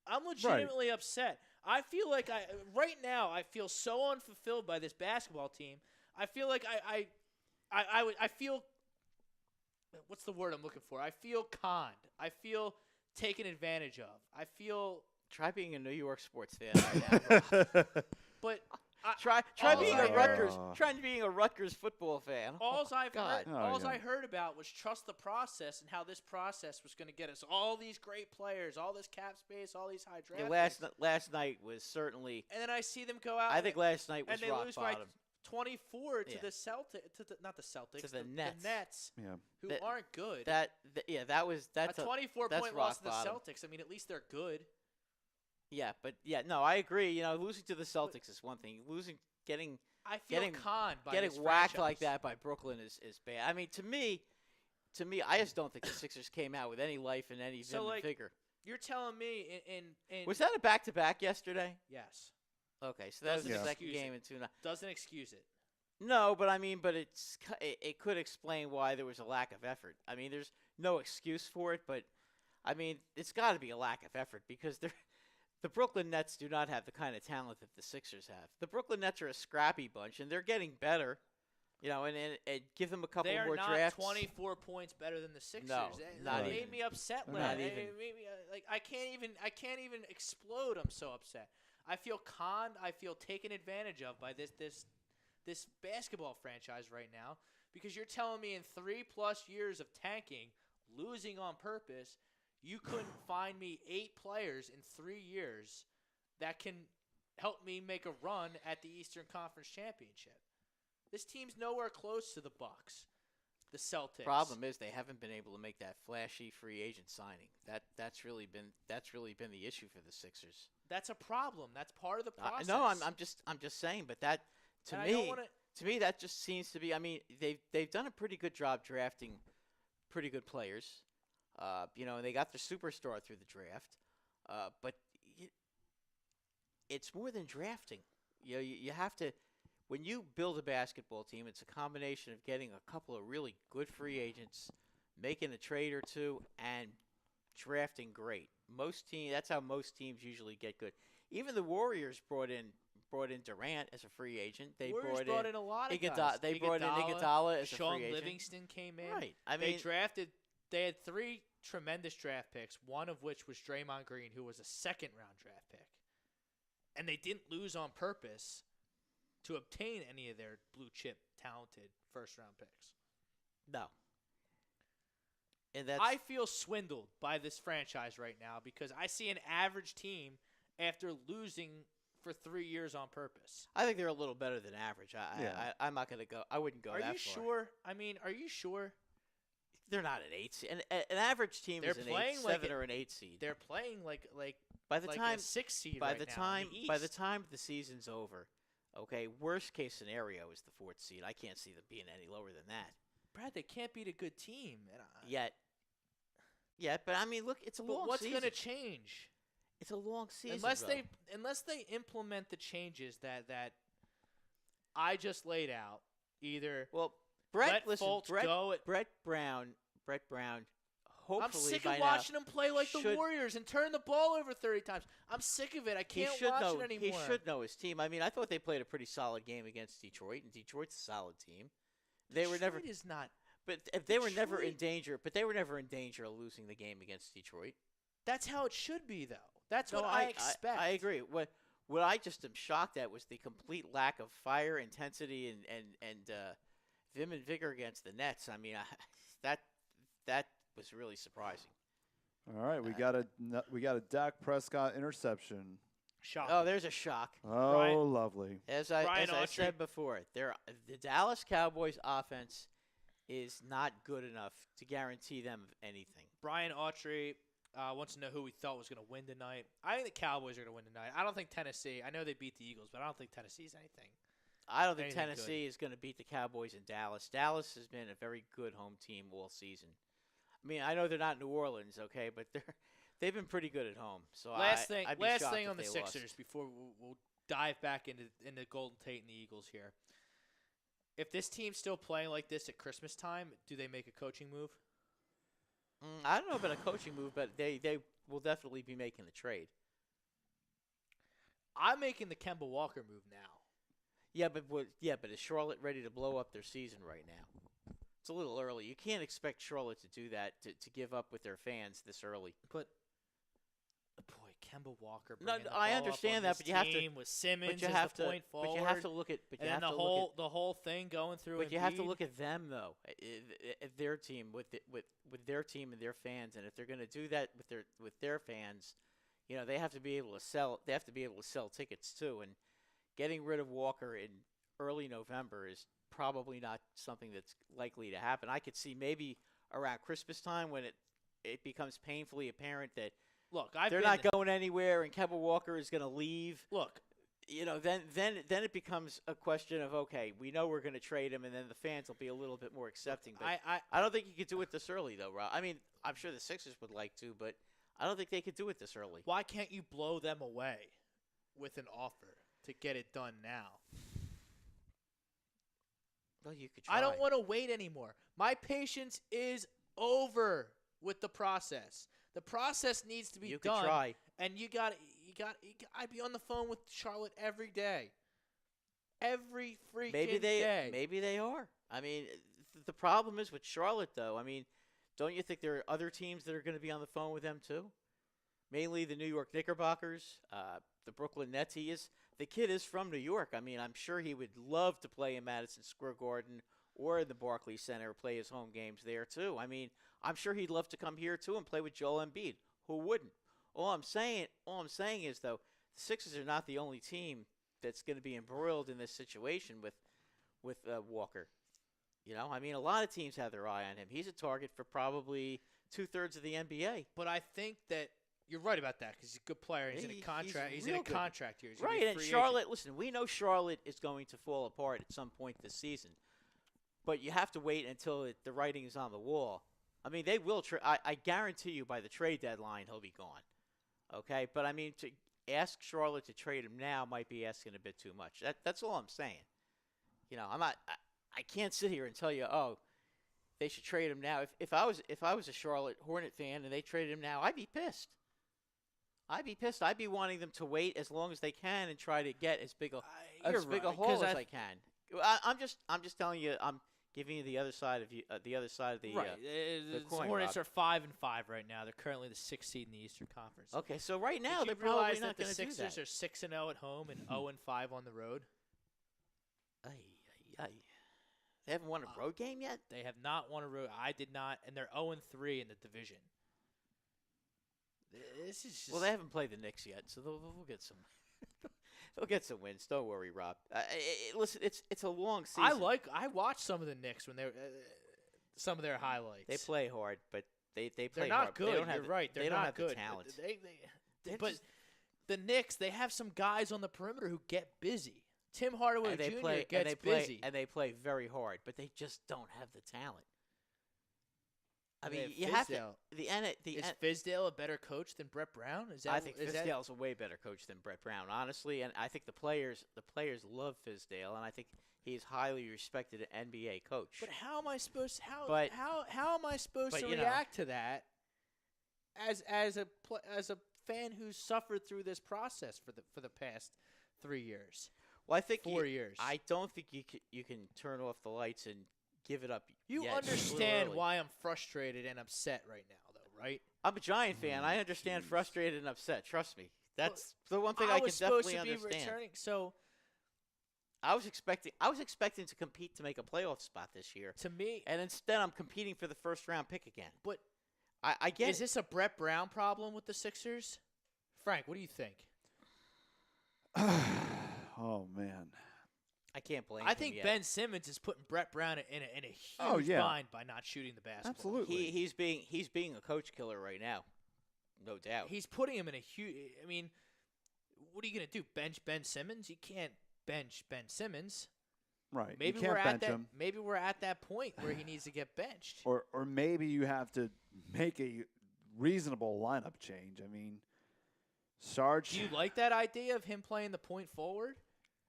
I'm legitimately upset. I feel like right now I feel so unfulfilled by this basketball team. I feel like I feel. What's the word I'm looking for? I feel conned. I feel taken advantage of. I feel. Try being a New York sports fan right now. But try being a Rutgers football fan. I heard about was trust the process and how this process was going to get us all these great players, all this cap space, all these high draft picks. Last night was certainly. And then I see them go out. I think last night was and they rock lose bottom. by 24 to the Celtics, not the Celtics, to the Nets. Who aren't good. That's a 24-point loss to the Celtics. I mean, at least they're good. Yeah, but no, I agree. You know, losing to the Celtics is one thing. Getting conned by getting this whacked franchise. like that by Brooklyn is bad. I mean, to me, I just don't think the Sixers came out with any life and any vim and vigor. You're telling me in was that a back-to-back yesterday? Yes. Okay, so that was the second game in 2 nights. Doesn't excuse it. No, but I mean, it could explain why there was a lack of effort. I mean, there's no excuse for it, but I mean, it's got to be a lack of effort because the Brooklyn Nets do not have the kind of talent that the Sixers have. The Brooklyn Nets are a scrappy bunch, and they're getting better. And give them a couple They are more not drafts. 24 points better than the Sixers. No, That not made even. me upset. Not Last even. It made me, I can't even explode. I'm so upset. I feel conned. I feel taken advantage of by this basketball franchise right now, because you're telling me in 3+ years of tanking, losing on purpose, you couldn't find me 8 players in 3 years that can help me make a run at the Eastern Conference Championship. This team's nowhere close to the Bucks, the Celtics. Problem is they haven't been able to make that flashy free agent signing. That's really been the issue for the Sixers. That's a problem. That's part of the process. No, I'm just saying, but that And I don't wanna- to me that just seems to be. I mean, they've done a pretty good job drafting pretty good players. And they got their superstar through the draft. But it's more than drafting. You have to. When you build a basketball team, it's a combination of getting a couple of really good free agents, making a trade or two, and drafting great. That's how most teams usually get good. Even the Warriors brought in Durant as a free agent. They Warriors brought in a lot of Iguodala. guys. They brought in Iguodala as a Sean free agent. Livingston came in. Right. I mean, They had 3 tremendous draft picks, one of which was Draymond Green, who was a second-round draft pick. And they didn't lose on purpose to obtain any of their blue-chip, talented first-round picks. no. And that's I feel swindled by this franchise right now because I see an average team after losing for 3 years on purpose. I think they're a little better than average. Yeah. I'm not going to go. I wouldn't go Are that you far. sure? I mean, are you sure? They're not an 8 seed. An average team They're is an playing 8, like 7 it- or an 8 seed. They're playing like By the like time a 6 seed by right the now time in the by the East. time the season's over, okay, worst case scenario is the 4th seed. I can't see them being any lower than that. Brad, they can't beat a good team. And Yet, but I mean, look, it's a but long what's season. going to change? It's a long season. Unless they implement the changes that I just laid out, either well, Brett, let Fultz go at- Brett Brown. Hopefully, I'm sick by of watching now, them play like the should- Warriors and turn the ball over 30 times. I'm sick of it. I He can't should watch know. it anymore. He should know his team. I mean, I thought they played a pretty solid game against Detroit, and Detroit's a solid team. They were never, Detroit is not. but if they were never in Detroit- danger. But they were never in danger of losing the game against Detroit. That's how it should be, though. That's No, what I expect. I agree. What I just am shocked at was the complete lack of fire, intensity, and vim and vigor against the Nets. I mean, that was really surprising. All right, we got a Dak Prescott interception. Shock. Oh, there's a shock. Oh, Brian- lovely. As Brian I Autry. said before, the Dallas Cowboys offense is not good enough to guarantee them anything. Brian Autry wants to know who we thought was going to win tonight. I think the Cowboys are going to win tonight. I don't think Tennessee. I know they beat the Eagles, but I don't think Tennessee's anything. I don't think Anything Tennessee is going to beat the Cowboys in Dallas. Dallas has been a very good home team all season. I mean, I know they're not New Orleans, okay, but they've been pretty good at home. So Last I'd be thing shocked on if the they lost. Sixers before we'll dive back into Golden Tate and the Eagles here. If this team's still playing like this at Christmas time, do they make a coaching move? I don't know about a coaching move, but they will definitely be making the trade. I'm making the Kemba Walker move now. Yeah, but is Charlotte ready to blow up their season right now? It's a little early. You can't expect Charlotte to do that, to give up with their fans this early. But boy, Kemba Walker. No, bringing the I ball understand up on that, this but you have to- team with Simmons But you as have the to, point forward. but you have to look at, but you and have then to the look at, the whole thing going through. but you have to Embiid. look at them though, at their team with their team and their fans, and if they're going to do that with their fans, they have to be able to sell. They have to be able to sell tickets too, and getting rid of Walker in early November is probably not something that's likely to happen. I could see maybe around Christmas time when it becomes painfully apparent that Look, they're not going anywhere and Kemba Walker is going to leave. Look, Then it becomes a question of, okay, we know we're going to trade him, and then the fans will be a little bit more accepting. But I don't think you could do it this early, though, Rob. I mean, I'm sure the Sixers would like to, but I don't think they could do it this early. why can't you blow them away with an offer to get it done now? Well, you could try. I don't want to wait anymore. My patience is over with the process. The process needs to be You could done. try. And I'd be on the phone with Charlotte every day. Every freaking day. Maybe they are. I mean, the problem is with Charlotte, though. I mean, don't you think there are other teams that are going to be on the phone with them too? Mainly the New York Knickerbockers, the Brooklyn Nets. The kid is from New York. I mean, I'm sure he would love to play in Madison Square Garden or in the Barclays Center, play his home games there too. I mean, I'm sure he'd love to come here too and play with Joel Embiid. Who wouldn't? All I'm saying is though, the Sixers are not the only team that's going to be embroiled in this situation with Walker. You know, I mean, a lot of teams have their eye on him. He's a target for probably 2/3 of the NBA. But I think that you're right about that because he's a good player. He's in a contract. He's in a contract here. Right, and Charlotte. Listen, we know Charlotte is going to fall apart at some point this season, but you have to wait until the writing is on the wall. I mean, they will. I guarantee you, by the trade deadline, he'll be gone. Okay, but I mean, to ask Charlotte to trade him now might be asking a bit too much. That's all I'm saying. You know, I'm not. I can't sit here and tell you, oh, they should trade him now. If I was a Charlotte Hornet fan and they traded him now, I'd be pissed. I'd be wanting them to wait as long as they can and try to get as big a haul as I can. I'm just telling you. I'm giving you the other side of the right. The coin, Hornets Rob. are 5-5 right now. They're currently the 6th seed in the Eastern Conference. Okay, so right now Did they're you probably realize not that going the to do that. Sixers are 6-0 at home and 0-5 on the road? They haven't won a road game yet? They have not won a road. I did not, and they're 0-3 in the division. This is just... Well, they haven't played the Knicks yet, so they'll get some. They'll get some wins. Don't worry, Rob. Listen, it's a long season. I watched some of the Knicks when they some of their highlights. They play hard, but they play They're not hard. good. They don't have You're right. They're they don't not have good. the talent. But the Knicks, they have some guys on the perimeter who get busy. Tim Hardaway Jr. gets busy. And they play very hard, but they just don't have the talent. I mean, They you have have to. Is Fizdale a better coach than Brett Brown? I think Fizdale's a way better coach than Brett Brown, honestly, and I think the players love Fizdale, and I think he's highly respected NBA coach. But how am I supposed how am I supposed to react to that as a fan who's suffered through this process for the past 3 years? Well, I think 4 years. I don't think you can turn off the lights and give it up. You yet. understand why I'm frustrated and upset right now, though, right? I'm a Giant fan. I understand frustrated and upset. Trust me. That's the one thing I can definitely understand. So I was expecting to compete to make a playoff spot this year. To me, and instead I'm competing for the first round pick again. But I get. Is this a Brett Brown problem with the Sixers? Frank, what do you think? Oh man, I can't blame. I think yet. Ben Simmons is putting Brett Brown in a huge bind by not shooting the basketball. Absolutely, he's being a coach killer right now, no doubt. He's putting him in a huge. I mean, what are you gonna do? Bench Ben Simmons? You can't bench Ben Simmons. Right. Maybe you can't we're bench at that. him. Maybe we're at that point where he needs to get benched. Or maybe you have to make a reasonable lineup change. I mean, Sarge. Do you like that idea of him playing the point forward?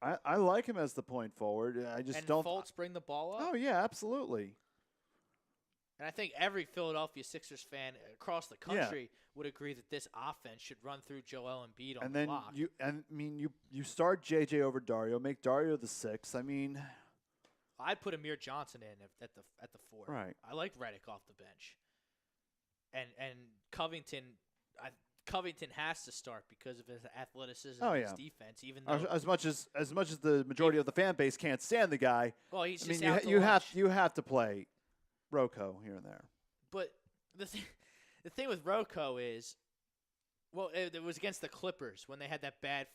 I like him as the point forward. I just don't. Fultz bring the ball up. Oh yeah, absolutely. And I think every Philadelphia Sixers fan across the country would agree that this offense should run through Joel Embiid on the block. You start JJ over Dario, make Dario the 6. I mean, I'd put Amir Johnson in at the 4. Right. I like Redick off the bench. And Covington Covington has to start because of his athleticism and his defense. Even though as much as the majority of the fan base can't stand the guy, well, he's just you have to play Rocco here and there. But the thing with Rocco is, well, it was against the Clippers when they had that bad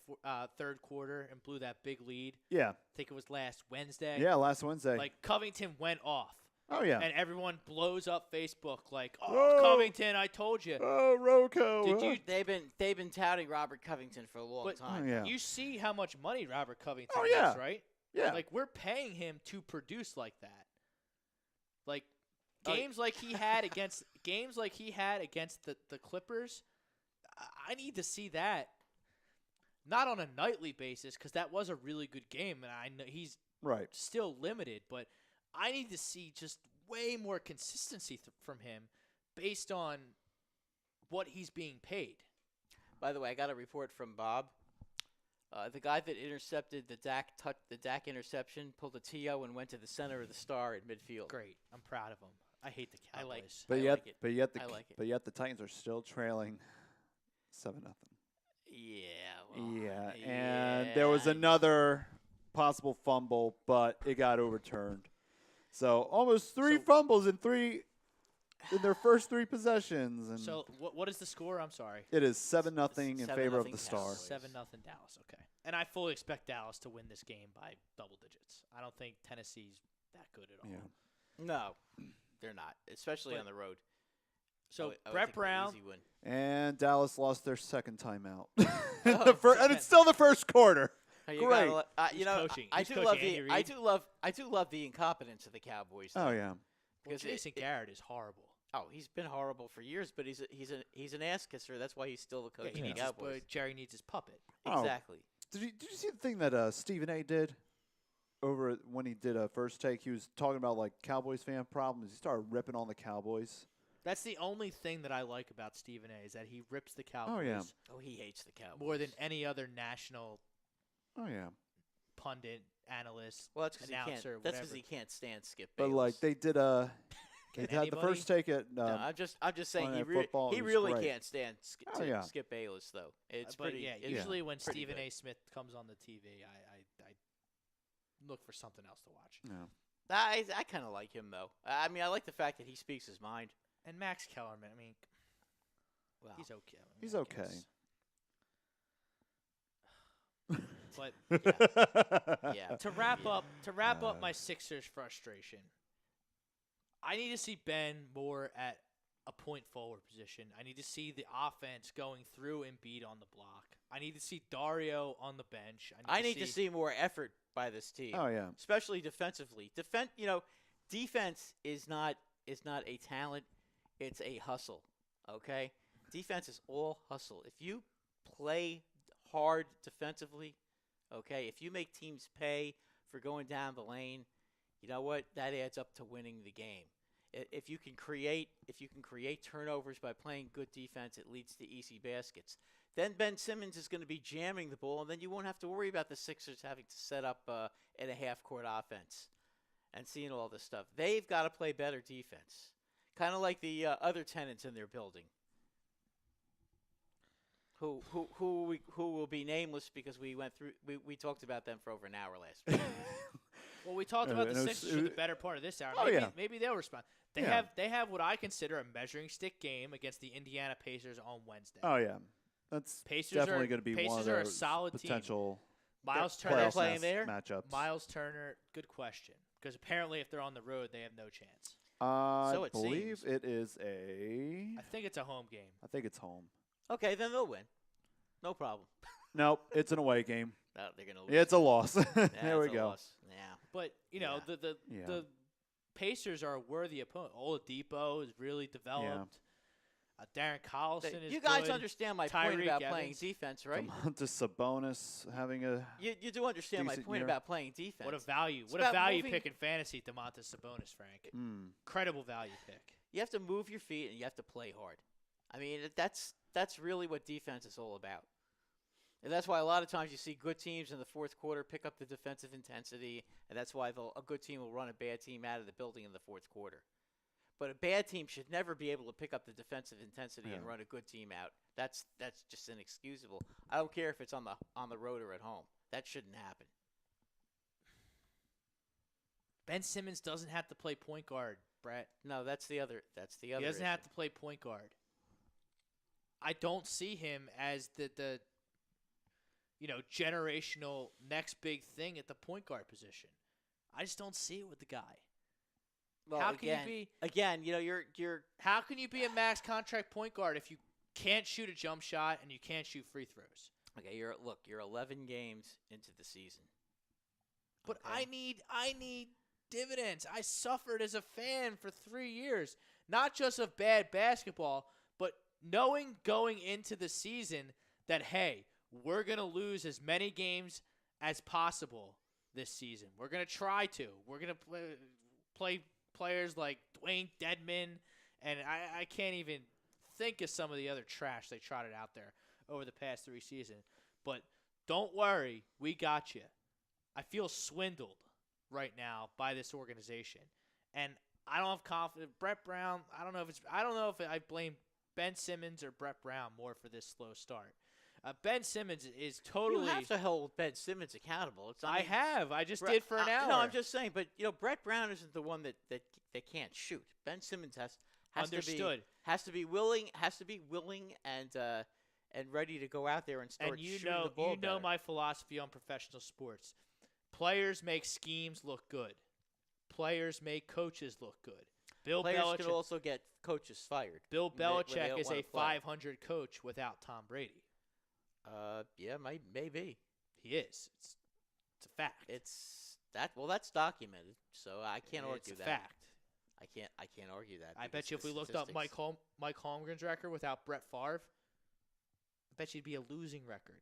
third quarter and blew that big lead. Yeah. I think it was last Wednesday. Yeah, last Wednesday. Like, Covington went off. Oh, yeah. And everyone blows up Facebook like, oh, Covington, I told you. Oh, Rocco. Did you? They've been touting Robert Covington for a long time. Oh, yeah. You see how much money Robert Covington makes, right? Yeah. Like, we're paying him to produce like that. Like, games like he had against the Clippers, I need to see that. Not on a nightly basis, because that was a really good game, and I know he's still limited, but I need to see just way more consistency from him based on what he's being paid. By the way, I got a report from Bob. The guy that intercepted the Dak interception pulled a TO and went to the center of the star at midfield. Great. I'm proud of him. I hate the I like- Cowboys. But I yet, like it. I like it. but yet the Titans are still trailing 7-0. Yeah. Well, Yeah, and there was another possible fumble, but it got overturned. So almost three fumbles in their first 3 possessions, and So what is the score? I'm sorry. it is 7-0 in 7-0 favor of the Star. Cowboys. 7-0 Dallas. Okay. And I fully expect Dallas to win this game by double digits. I don't think Tennessee's that good at all. Yeah. No, they're not, especially But- on the road. So I would Brett think an Brown, easy win. And Dallas lost their second timeout. Oh, And it's still the first quarter. You Great. gotta Who's you know, coaching? I Who's do coaching, love Andy the I Reid? do love the incompetence of the Cowboys. Oh though, yeah. well, because Jason Garrett is horrible. he's been horrible for years, but he's an ass kisser. That's why he's still the coach Yeah, of he the needs his, Cowboys. but Jerry needs his puppet. Oh. Exactly. Did you see the thing that Stephen A. did over when he did a first take? He was talking about like Cowboys fan problems. He started ripping on the Cowboys. That's the only thing that I like about Stephen A. is that he rips the Cowboys Oh, yeah. Oh, he hates the Cowboys more than any other national Oh yeah. pundit, analyst, Well, that's because announcer, That's whatever. he can't stand Skip But Bayless. like they did Can they had the anybody? first take at No, I'm just saying Monday he, Night Football, he it was really great. can't stand Oh, yeah. Skip Bayless though. It's but pretty. yeah, it's usually when pretty Stephen good. A. Smith comes on the TV, I look for something else to watch. yeah. I kind of like him though. I mean, I like the fact that he speaks his mind. And Max Kellerman, I mean, Well, he's okay. I mean, He's I okay. guess. But yeah. to wrap Yeah. up my Sixers frustration, I need to see Ben more at a point forward position. I need to see the offense going through Embiid on the block. I need to see Dario on the bench. I need to see more effort by this team. Oh yeah. Especially defensively. Defense is not a talent, it's a hustle. Okay? Defense is all hustle. If you play hard defensively, okay, if you make teams pay for going down the lane, you know what? That adds up to winning the game. If you can create turnovers by playing good defense, it leads to easy baskets. Then Ben Simmons is going to be jamming the ball, and then you won't have to worry about the Sixers having to set up at a half-court offense and seeing all this stuff. They've got to play better defense, kind of like the other tenants in their building, who will be nameless because we talked about them for over an hour last week. Well, we talked about and the it was- Sixers for the better part of this hour. Oh, maybe, yeah. maybe they'll respond. Yeah. They have what I consider a measuring stick game against the Indiana Pacers on Wednesday. Oh yeah. That's Pacers definitely are- going to be one Pacers of are a those solid team. potential Miles They're Turner, playing there? matchups. Miles Turner, good question. Because apparently, if they're on the road, they have no chance. I So it believe seems. it is a. I think it's a home game. I think it's home. Okay, then they'll win. No problem. Nope, it's an away game. No, they're going to lose. It's a loss. Yeah, there we it's a go. loss. Yeah. But you know, Yeah. Yeah. the Pacers are a worthy opponent. Oladipo is really developed. Darren Collison is You guys good. understand my point Tyreek about playing Evans. defense, right? Domantas Sabonis having a. You do understand my Decent point year. about playing defense. What a value! What about a value moving- pick in fantasy, Domantas Sabonis, Frank. Incredible value pick. You have to move your feet and you have to play hard. I mean, that's really what defense is all about. And that's why a lot of times you see good teams in the fourth quarter pick up the defensive intensity, and that's why a good team will run a bad team out of the building in the fourth quarter. But a bad team should never be able to pick up the defensive intensity and Yeah. run a good team out. That's just inexcusable. I don't care if it's on the road or at home. That shouldn't happen. Ben Simmons doesn't have to play point guard, Brett. No, that's the other. He doesn't issue. have to play point guard. I don't see him as the generational next big thing at the point guard position. I just don't see it with the guy. Well, How can you again, be- Again, you're How can you be a max contract point guard if you can't shoot a jump shot and you can't shoot free throws? okay. You're 11 games into the season. But Okay. I need dividends. I suffered as a fan for 3 years, not just of bad basketball, but knowing going into the season that, hey, we're going to lose as many games as possible this season. We're going to try to. We're going to play players like Dwayne Dedman, and I can't even think of some of the other trash they trotted out there. over the past 3 seasons. But don't worry, we got you. I feel swindled right now by this organization, and I don't have confidence. Brett Brown, I don't know if I blame Ben Simmons or Brett Brown more for this slow start. Ben Simmons is totally. You have to hold Ben Simmons accountable. I just did for an hour. No, I'm just saying. But Brett Brown isn't the one that can't shoot. Ben Simmons has to be willing and ready to go out there and start shooting the ball. You know my philosophy on professional sports. Players make schemes look good. Players make coaches look good. Players can also get coaches fired. Bill Belichick is a 500 coach without Tom Brady. Yeah, maybe. He is. It's a fact. That's documented, so I can't argue that. It's a fact. I can't argue that. I bet you if we looked up Mike Holmgren's record without Brett Favre, I bet you'd be a losing record.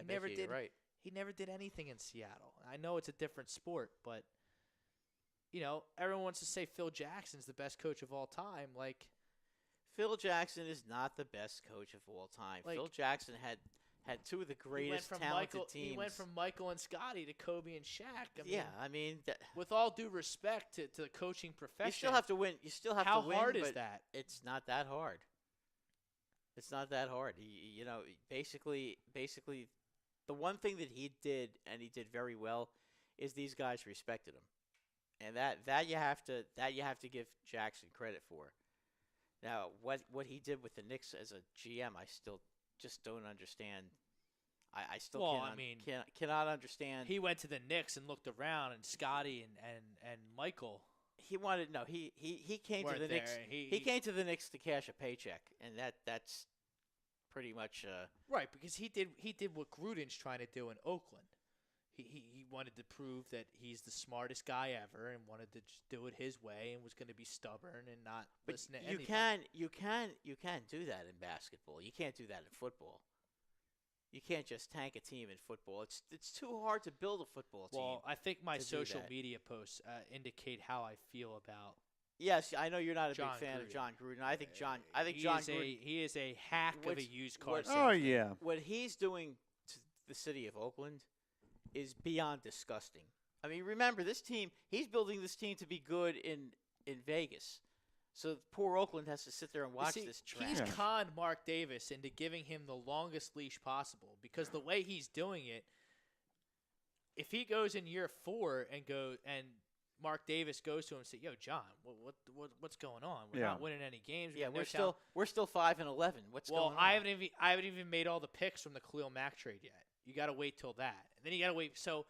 You're right. He never did anything in Seattle. I know it's a different sport, but everyone wants to say Phil Jackson's the best coach of all time. Like, Phil Jackson is not the best coach of all time. Phil Jackson had two of the greatest talented teams. He went from Michael and Scotty to Kobe and Shaq. With all due respect to the coaching profession, you still have to win. How hard is that? It's not that hard. It's not that hard. Basically, the one thing that he did, and he did very well, is these guys respected him, and that you have to give Jackson credit for. Now, what he did with the Knicks as a GM, I still just don't understand. I still cannot understand. He went to the Knicks and looked around, and Scotty and Michael. He came to the Knicks. He came to the Knicks to cash a paycheck, and that's pretty much right, because he did what Gruden's trying to do in Oakland. He wanted to prove that he's the smartest guy ever and wanted to just do it his way and was going to be stubborn and not listen to anybody. You can do that in basketball. You can't do that in football. You can't just tank a team in football. It's too hard to build a football team. Well, I think my social media posts indicate how I feel about. Yes, I know you're not a big fan of John Gruden. I think John Gruden. He is a hack of a used car. Oh yeah. What he's doing to the city of Oakland is beyond disgusting. I mean, remember this team. He's building this team to be good in Vegas. So poor Oakland has to sit there and watch this trash. He's conned Mark Davis into giving him the longest leash possible because the way he's doing it, if he goes in year 4 and Mark Davis goes to him and says, "Yo, John, what's going on? We're not winning any games. We're still 5-11. What's going on?" Well, I haven't even made all the picks from the Khalil Mack trade yet. You got to wait till that, and then you got to wait. So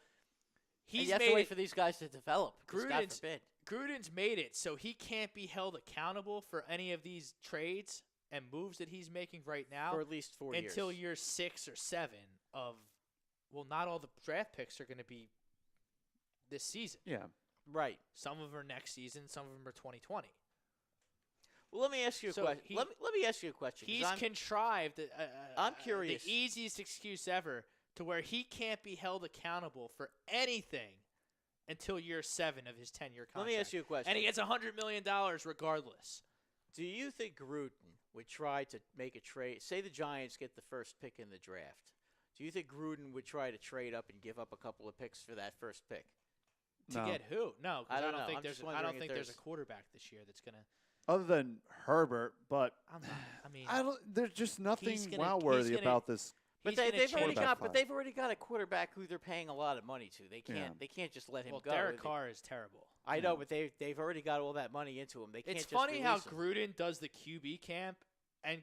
you have to wait for these guys to develop. God forbid. Gruden's made it so he can't be held accountable for any of these trades and moves that he's making right now for at least 4 years until year 6 or 7 of. Well, not all the draft picks are going to be this season. Yeah. Right. Some of them are next season. Some of them are 2020. Well, let me ask you a question. Let me ask you a question. He's contrived. I'm curious. The easiest excuse ever to where he can't be held accountable for anything until year 7 of his 10-year contract. Let me ask you a question. And he gets $100 million regardless. Do you think Gruden would try to make a trade? Say the Giants get the first pick in the draft. Do you think Gruden would try to trade up and give up a couple of picks for that first pick? To get who? No, because I don't think there's a quarterback this year that's gonna. Other than Herbert, but there's just nothing wow-worthy about this. But they've already got a quarterback who they're paying a lot of money to. They can't just let him go. Derek Carr is terrible. I know, but they've already got all that money into him. They can't. It's just funny how him. Gruden does the QB camp, and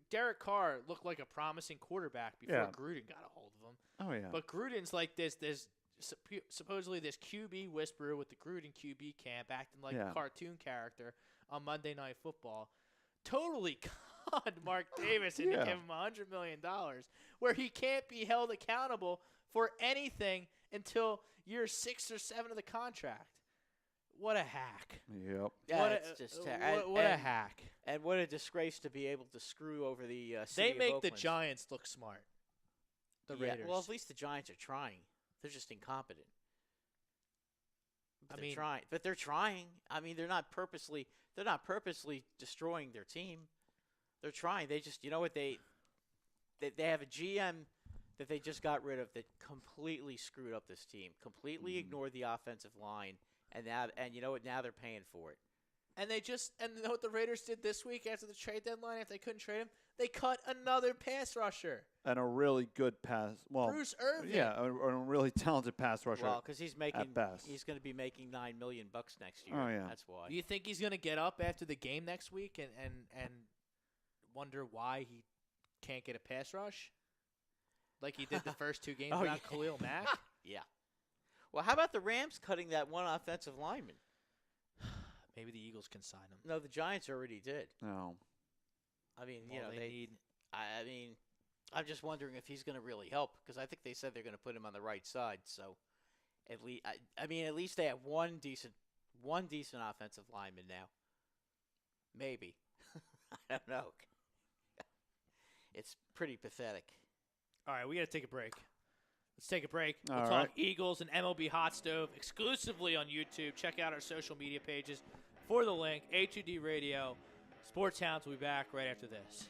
Derek Carr looked like a promising quarterback before Gruden got a hold of him. Oh yeah. But Gruden's like this supposedly this QB whisperer with the Gruden QB camp, acting like a cartoon character on Monday Night Football. Totally conned Mark Davis into giving him $100 million, where he can't be held accountable for anything until year 6 or 7 of the contract. What a hack! Yep. Yeah, it's just what a hack! And what a disgrace to be able to screw over the city They make of the Oakland. Giants look smart. The Raiders. Well, at least the Giants are trying. They're just incompetent. But they're trying. I mean, they're not purposely destroying their team. They're trying. They just, you know what, they they have a GM that they just got rid of that completely screwed up this team, completely ignored the offensive line, and you know what? Now they're paying for it. And you know what the Raiders did this week after the trade deadline? If they couldn't trade him, they cut another pass rusher. And a really good pass. Well, Bruce Irvin. Yeah, a really talented pass rusher. Well, because he's going to be making $9 million next year. Oh, yeah. That's why. Do you think he's going to get up after the game next week and wonder why he can't get a pass rush? Like he did the first 2 games without Khalil Mack? Yeah. Well, how about the Rams cutting that one offensive lineman? Maybe the Eagles can sign him. No, the Giants already did. No. I mean, they need. I mean, I'm just wondering if he's going to really help because I think they said they're going to put him on the right side. So, at least at least they have one decent offensive lineman now. Maybe. I don't know. It's pretty pathetic. All right, we got to take a break. Let's take a break. We'll All talk right. Eagles and MLB Hot Stove exclusively on YouTube. Check out our social media pages for the link. A2D Radio. Sports Hounds will be back right after this.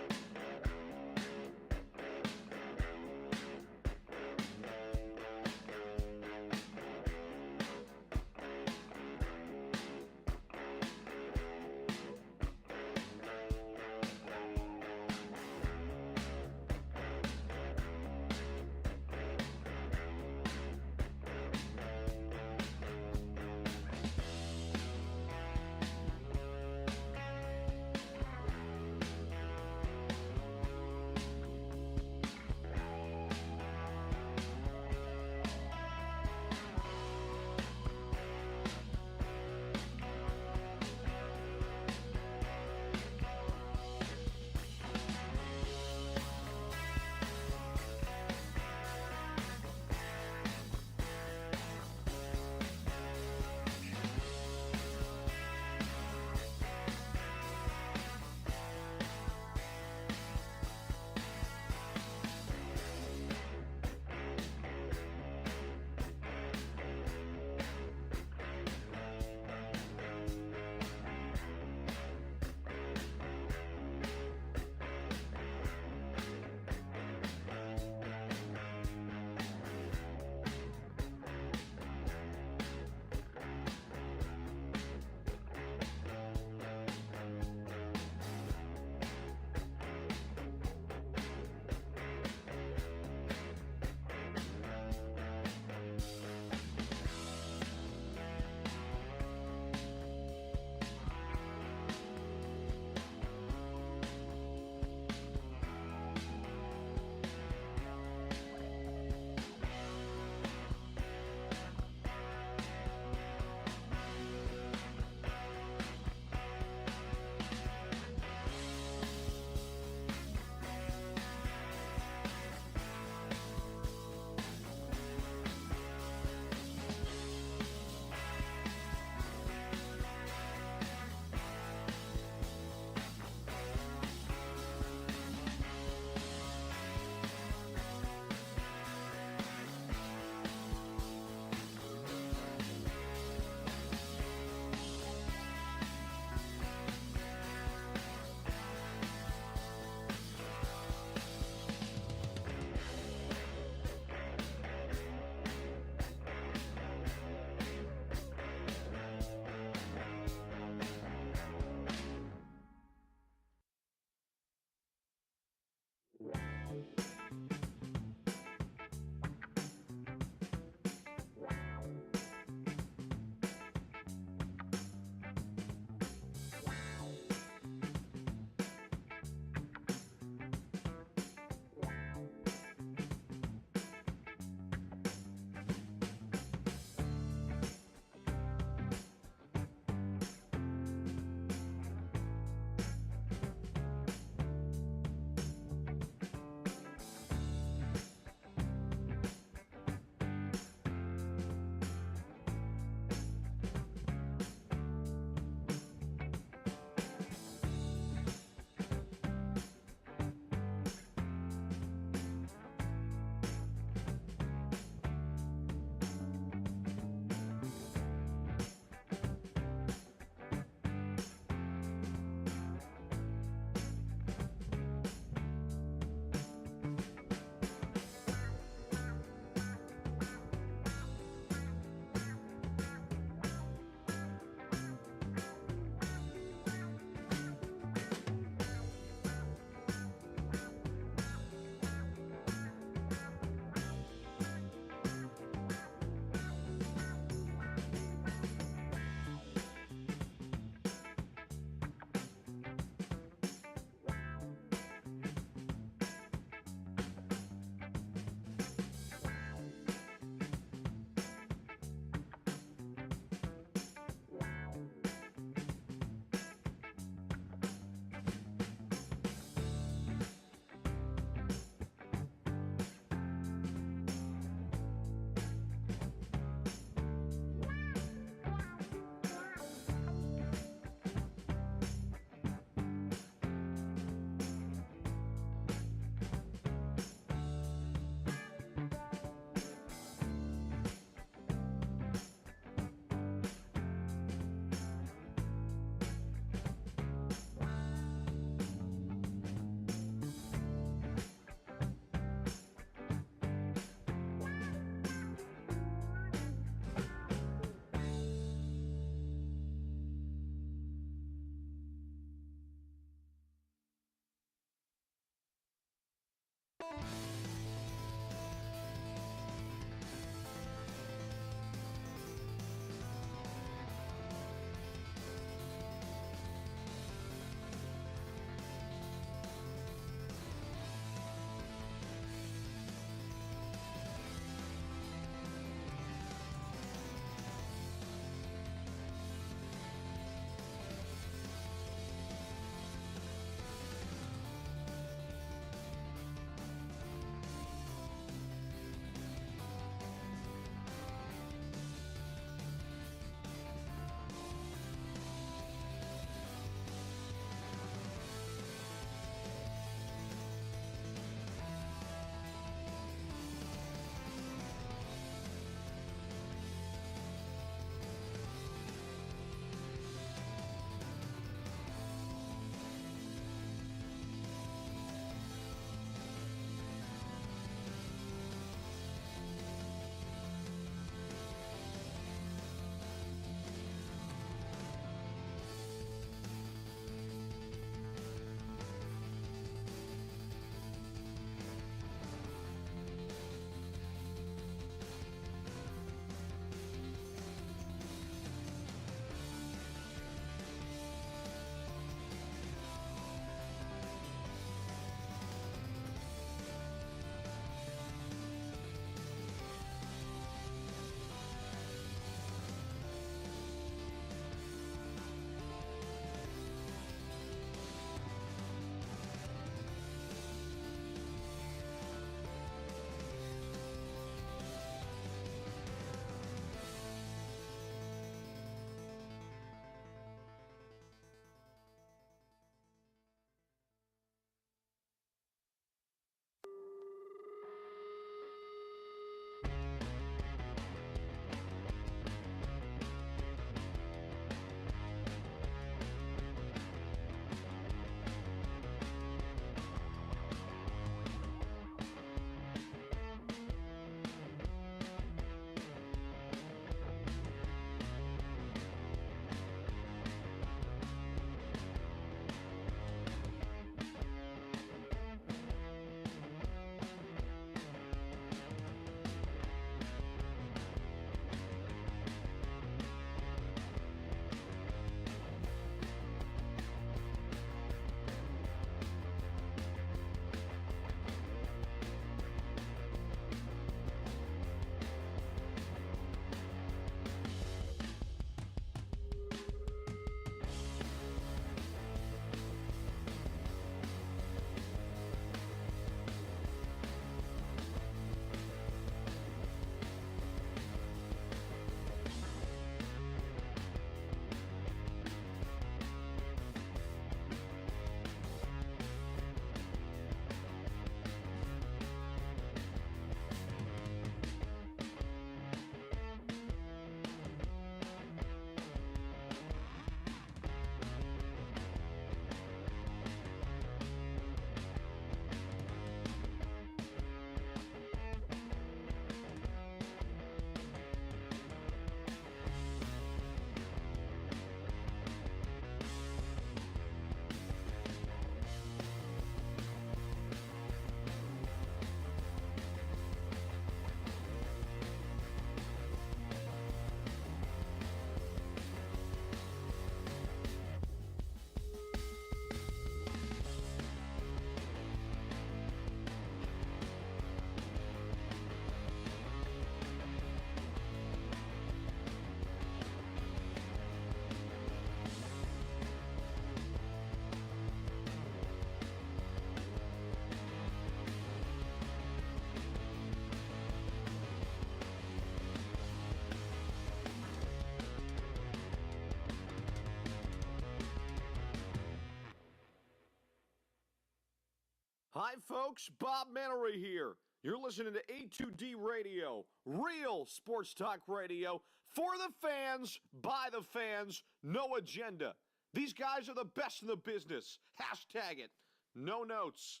Hi, folks. Bob Mannery here. You're listening to A2D Radio, real sports talk radio for the fans, by the fans, no agenda. These guys are the best in the business. Hashtag it. No notes.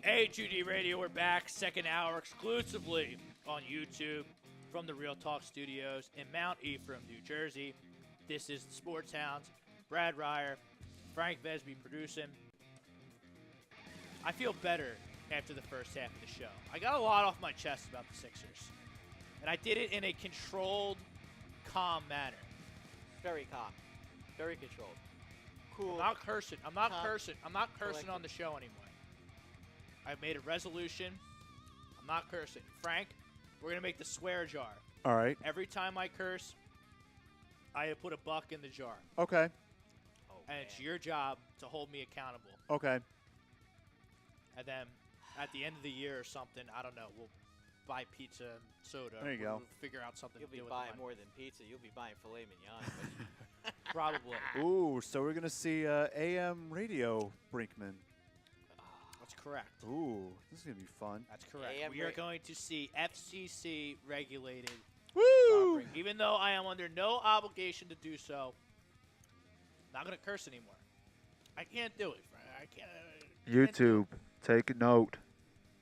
A2D Radio, we're back. Second hour exclusively on YouTube from the Real Talk Studios in Mount Ephraim, New Jersey. This is the Sports Hounds. Brad Ryer, Frank Vesby producing. I feel better after the first half of the show. I got a lot off my chest about the Sixers. And I did it in a controlled, calm manner. Very calm. Very controlled. Cool. I'm not cursing. I'm not Calm. cursing. I'm not cursing Collected. on the show anymore. I've made a resolution. I'm not cursing. Frank, we're going to make the swear jar. All right. Every time I curse, I put a buck in the jar. Okay. Oh, And it's your job to hold me accountable. Okay. And then at the end of the year or something, I don't know, we'll buy pizza and soda. There you go. We'll figure out something You'll to be do with buying the more money. than pizza. You'll be buying filet mignon. Probably. Ooh, so we're gonna see AM radio Brinkman. That's correct. Ooh, this is gonna be fun. That's correct. AM We are rate. going to see FCC regulated. Woo! Even though I am under no obligation to do so, not going to curse anymore. I can't do it. I can't. YouTube, take a note.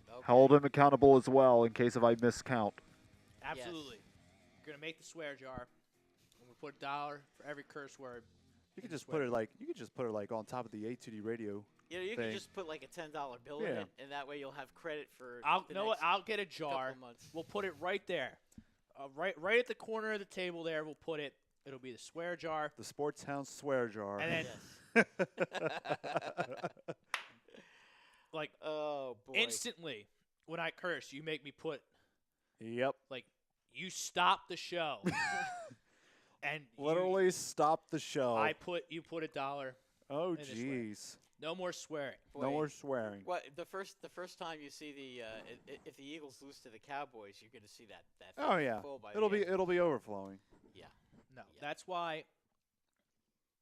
Okay. Hold him accountable as well in case if I miscount. Absolutely. We're going to make the swear jar. And we put $1 for every curse word. You could in the just swear put it jar. like on top of the A2D radio. You know, you thing. can just put like a $10 bill in Yeah. it, and that way you'll have credit for You know what? I'll get a jar. couple months. We'll put it right there. Right at the corner of the table there, we'll put it. It'll be the swear jar. The Sports Hound swear jar. And then, Yes. like, Oh, boy. instantly, when I curse, you make me put, Yep. like, you stop the show. And Literally stop the show. you put $1. Oh, in this way. jeez. No more swearing. No Boy. more swearing. What the first time you see if the Eagles lose to the Cowboys, you're going to see that Oh yeah. full by the It'll be end. overflowing. Yeah. No, Yeah. that's why.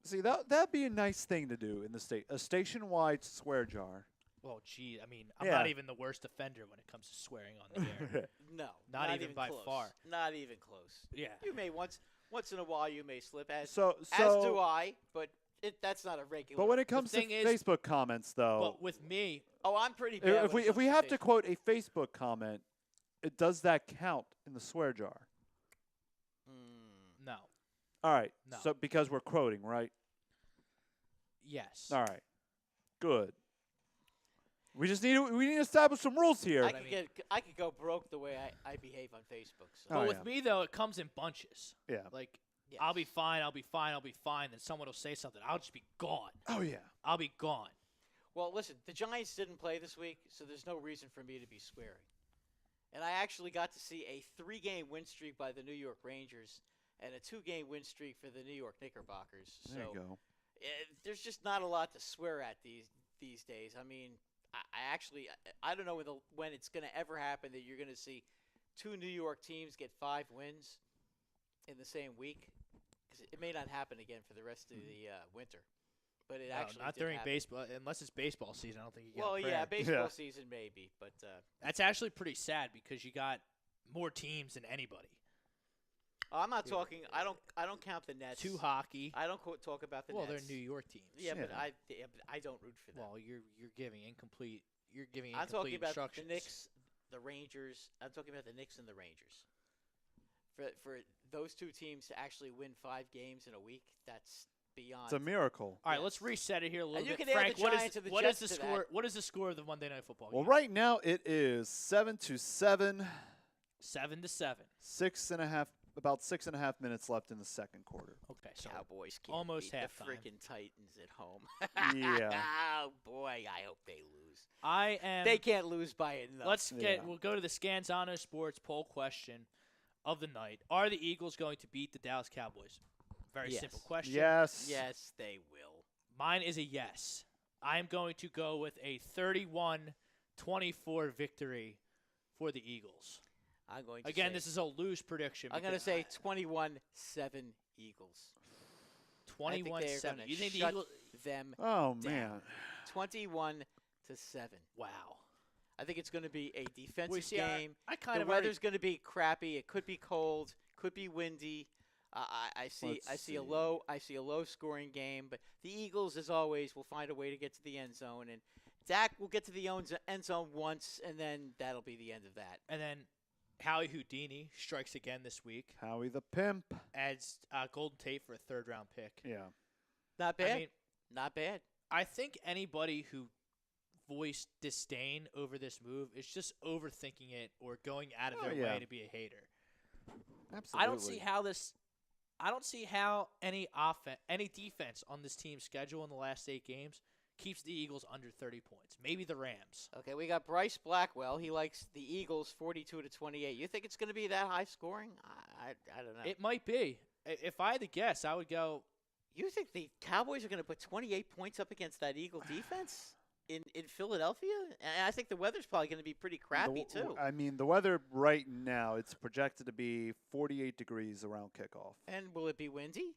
See, that'd be a nice thing to do in the state. A station-wide swear jar. Well, gee, I mean, I'm Yeah. not even the worst offender when it comes to swearing on the air. No, Not even by close. far. Not even close. Yeah. You may once in a while you may slip as So as do I, but that's not a regular. But when it comes to thing is- Facebook comments, though, But with me, oh, I'm pretty bad. if when it we comes have to Facebook. quote a Facebook comment, does that count in the swear jar? no. All right. No. So because we're quoting, right? Yes. All right. Good. We need to establish some rules here. I could go broke the way I behave on Facebook. So. But Oh, with yeah. me, though, it comes in bunches. Yeah. Like, Yes. I'll be fine, I'll be fine, I'll be fine. Then someone will say something. I'll just be gone. Oh yeah. I'll be gone. Well, listen, the Giants didn't play this week, so there's no reason for me to be swearing. And I actually got to see a 3-game win streak by the New York Rangers and a 2-game win streak for the New York Knickerbockers. There so you go. there's just not a lot to swear at these days. I mean, I don't know when it's going to ever happen that you're going to see 2 New York teams get 5 wins in the same week. 'Cause it may not happen again for the rest of the winter. But it No, actually not did during happen. baseball, unless it's baseball season. I don't think you get Well, a yeah, prayer. baseball Yeah. season maybe, but That's actually pretty sad because you got more teams than anybody. I'm not talking. I don't count the Nets. 2 hockey. I don't talk about the Well, Nets. they're New York teams. Yeah, but Yeah. I don't root for them. Well, you're giving incomplete. You're giving I'm incomplete talking about instructions. the Knicks, the Rangers. I'm talking about the Knicks and the Rangers. For those 2 teams to actually win 5 games in a week, that's beyond. It's a miracle. All right, Yes. let's reset it here a little And you bit. can add Frank, the what Giants is and the what Jets is the to score? that. What is the score of the Monday Night Football Well, game? right now it is 7-7, 7-7. about 6.5 minutes left in the second quarter. Okay, so Cowboys can't almost beat halftime. the freaking Titans at home. Yeah. Oh, boy, I hope they lose. I am. They can't lose by enough. We'll go to the Scanzano Sports poll question of the night. Are the Eagles going to beat the Dallas Cowboys? Very Yes. simple question. Yes. Yes, they will. Mine is a yes. I am going to go with a 31-24 victory for the Eagles. I'm going to Again, say, this is a loose prediction. I'm going to because say 21-7 Eagles. I think they're 21-7. gonna You think the shut Eagles? them Oh, down. man. 21-7. Wow. I think it's going to be a defensive Well, see, game. I kind The of weather's going to be crappy. It could be cold. Could be windy. I see a low scoring game. But the Eagles, as always, will find a way to get to the end zone. And Dak will get to the end zone once, and then that'll be the end of that. And then Howie Houdini strikes again this week. Howie the pimp. Adds Golden Tate for a third-round pick. Yeah. Not bad. I mean, Not bad. I think anybody who voiced disdain over this move is just overthinking it or going out of Oh, their yeah. way to be a hater. Absolutely. I don't see how any defense on this team's schedule in the last 8 games keeps the Eagles under 30 points. Maybe the Rams. Okay, we got Bryce Blackwell. He likes the Eagles 42-28. You think it's going to be that high scoring? I don't know. It might be. If I had to guess, I would go. You think the Cowboys are going to put 28 points up against that Eagle defense in Philadelphia? And I think the weather's probably going to be pretty crappy, too. I mean, the weather right now, it's projected to be 48 degrees around kickoff. And will it be windy?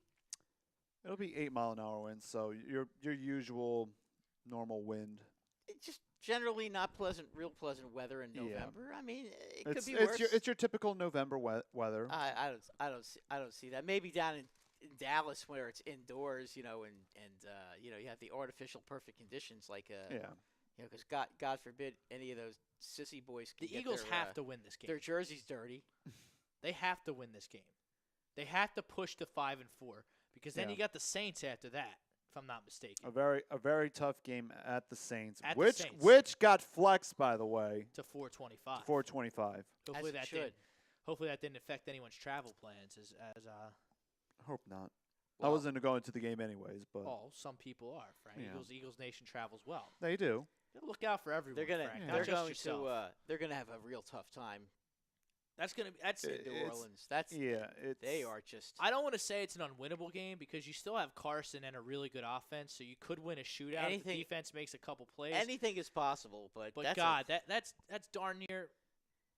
It'll be 8-mile-an-hour winds, so your usual normal wind. It's just generally not real pleasant weather in Yeah. November. I mean, it It's could be worse. it's your typical November weather. I don't see that. Maybe down in Dallas where it's indoors, and you have the artificial perfect conditions like Yeah. because God forbid any of those sissy boys can The get Eagles their, have to win this game. their jerseys dirty. They have to win this game. They have to push to 5-4 because then Yeah. you got the Saints after that, if I'm not mistaken. A very tough game at the Saints, At the which Saints. which got flexed, by the way, To 425. 425. Hopefully As it that should. didn't. Hopefully that didn't affect anyone's travel plans. Hope not. Well, I wasn't going to the game anyways, but Some people are. Frank. Yeah. Eagles Nation travels well. they do. Look out for everyone. they're gonna Frank, they're not just going yourself. to they're gonna have a real tough time That's in New It's- Orleans. That's Yeah, it's they are just. I don't want to say it's an unwinnable game because you still have Carson and a really good offense, so you could win a shootout if Anything- the defense makes a couple plays. Anything is possible, but But that's God, that's darn near.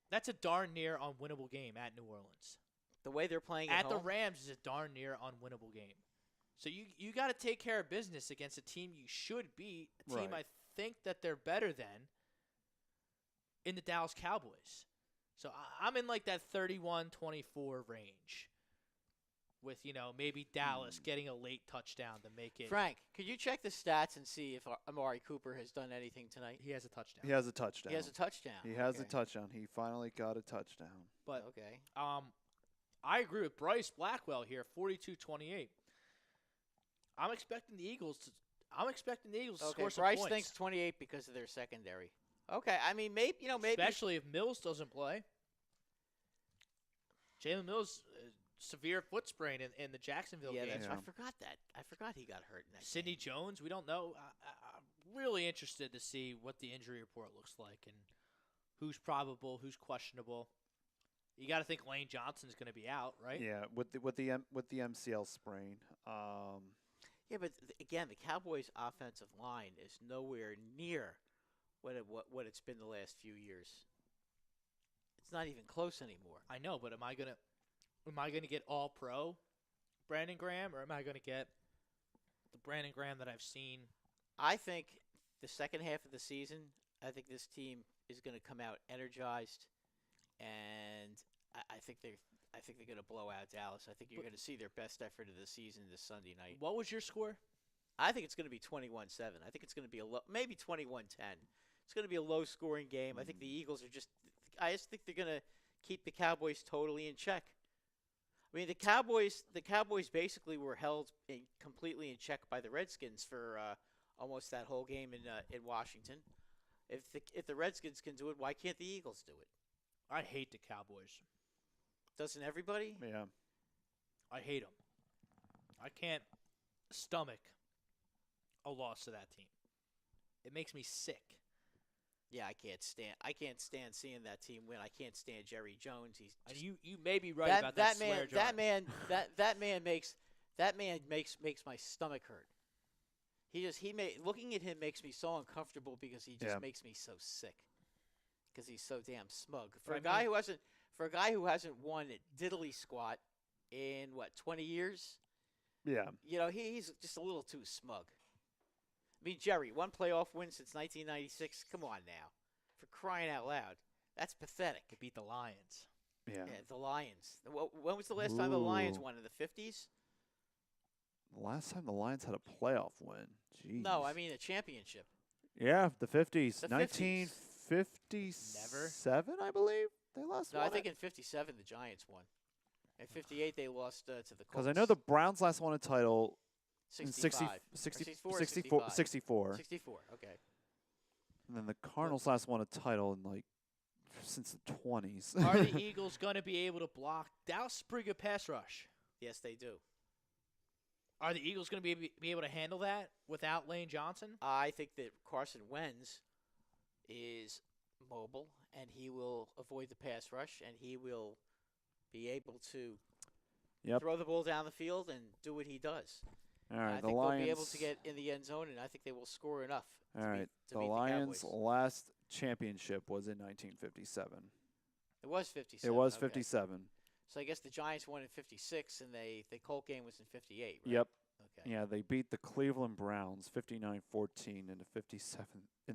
That's a darn near unwinnable game at New Orleans. the way they're playing At the home. Rams is a darn near unwinnable game. So you got to take care of business against a team you should beat, a team Right. I think that they're better than in the Dallas Cowboys. So I'm in like that 31-24 range with, maybe Dallas getting a late touchdown to make it. Frank, could you check the stats and see if Amari Cooper has done anything tonight? He has a touchdown. He has a touchdown. He has a touchdown. He has a Okay. touchdown. He finally got a touchdown. But Okay. I agree with Bryce Blackwell here, 42-28. I'm expecting the Eagles to Okay. score some Bryce points. thinks 28 because of their secondary. Okay. I mean, maybe Especially if Mills doesn't play. Jalen Mills, severe foot sprain in the Jacksonville Yeah, game. that's, Yeah. I forgot that. I forgot he got hurt in that Sidney game. Jones, we don't know. I'm really interested to see what the injury report looks like and who's probable, who's questionable. You got to think Lane Johnson's going to be out, right? Yeah, with the MCL sprain. Yeah, but again, the Cowboys' offensive line is nowhere near what it's been the last few years. It's not even close anymore. I know, but am I gonna get all pro Brandon Graham, or am I gonna get the Brandon Graham that I've seen? I think the second half of the season, I think this team is going to come out energized, and I think they're going to blow out Dallas. I think you're going to see their best effort of the season this Sunday night. What was your score? I think it's going to be 21-7. I think it's going to be maybe 21-10. It's going to be a low-scoring game. I think the Eagles I just think they're going to keep the Cowboys totally in check. I mean, the Cowboys basically were held completely in check by the Redskins for almost that whole game in Washington. If the Redskins can do it, why can't the Eagles do it? I hate the Cowboys. Doesn't everybody? Yeah. I hate them. I can't stomach a loss to that team. It makes me sick. Yeah, I can't stand seeing that team win. I can't stand Jerry Jones. He's And just, you may be right about that man. swear jar. That man makes my stomach hurt. Looking at him makes me so uncomfortable because he just makes me so sick. Because he's so damn smug. For a guy who hasn't won at diddly squat in 20 years. Yeah. He's just a little too smug. I mean, Jerry, one playoff win since 1996. Come on now, for crying out loud, that's pathetic. They beat the Lions. Yeah. The Lions. When was the last time the Lions Ooh. won? In the 50s? The last time the Lions had a playoff win. Jeez. No, I mean a championship. Yeah, the 50s. The 50s. 1957, I believe. They lost. No, I think in 57 the Giants won. In 58 they lost to the Colts. Because I know the Browns last won a title 65. in 64. 64. Okay. And then the Cardinals last won a title in since the 20s. Are the Eagles going to be able to block Dallas' pretty good pass rush? Yes, they do. Are the Eagles going to be able to handle that without Lane Johnson? I think that Carson Wentz is mobile, and he will avoid the pass rush, and he will be able to throw the ball down the field and do what he does. All right, I think they'll be able to get in the end zone, and I think they will score enough. All right, to the beat Lions' Cowboys. last championship was in 1957. It was 57. It was okay. 57. So I guess the Giants won in 56, and the Colt game was in 58, right? Yep. Okay. Yeah, they beat the Cleveland Browns 59-14 in the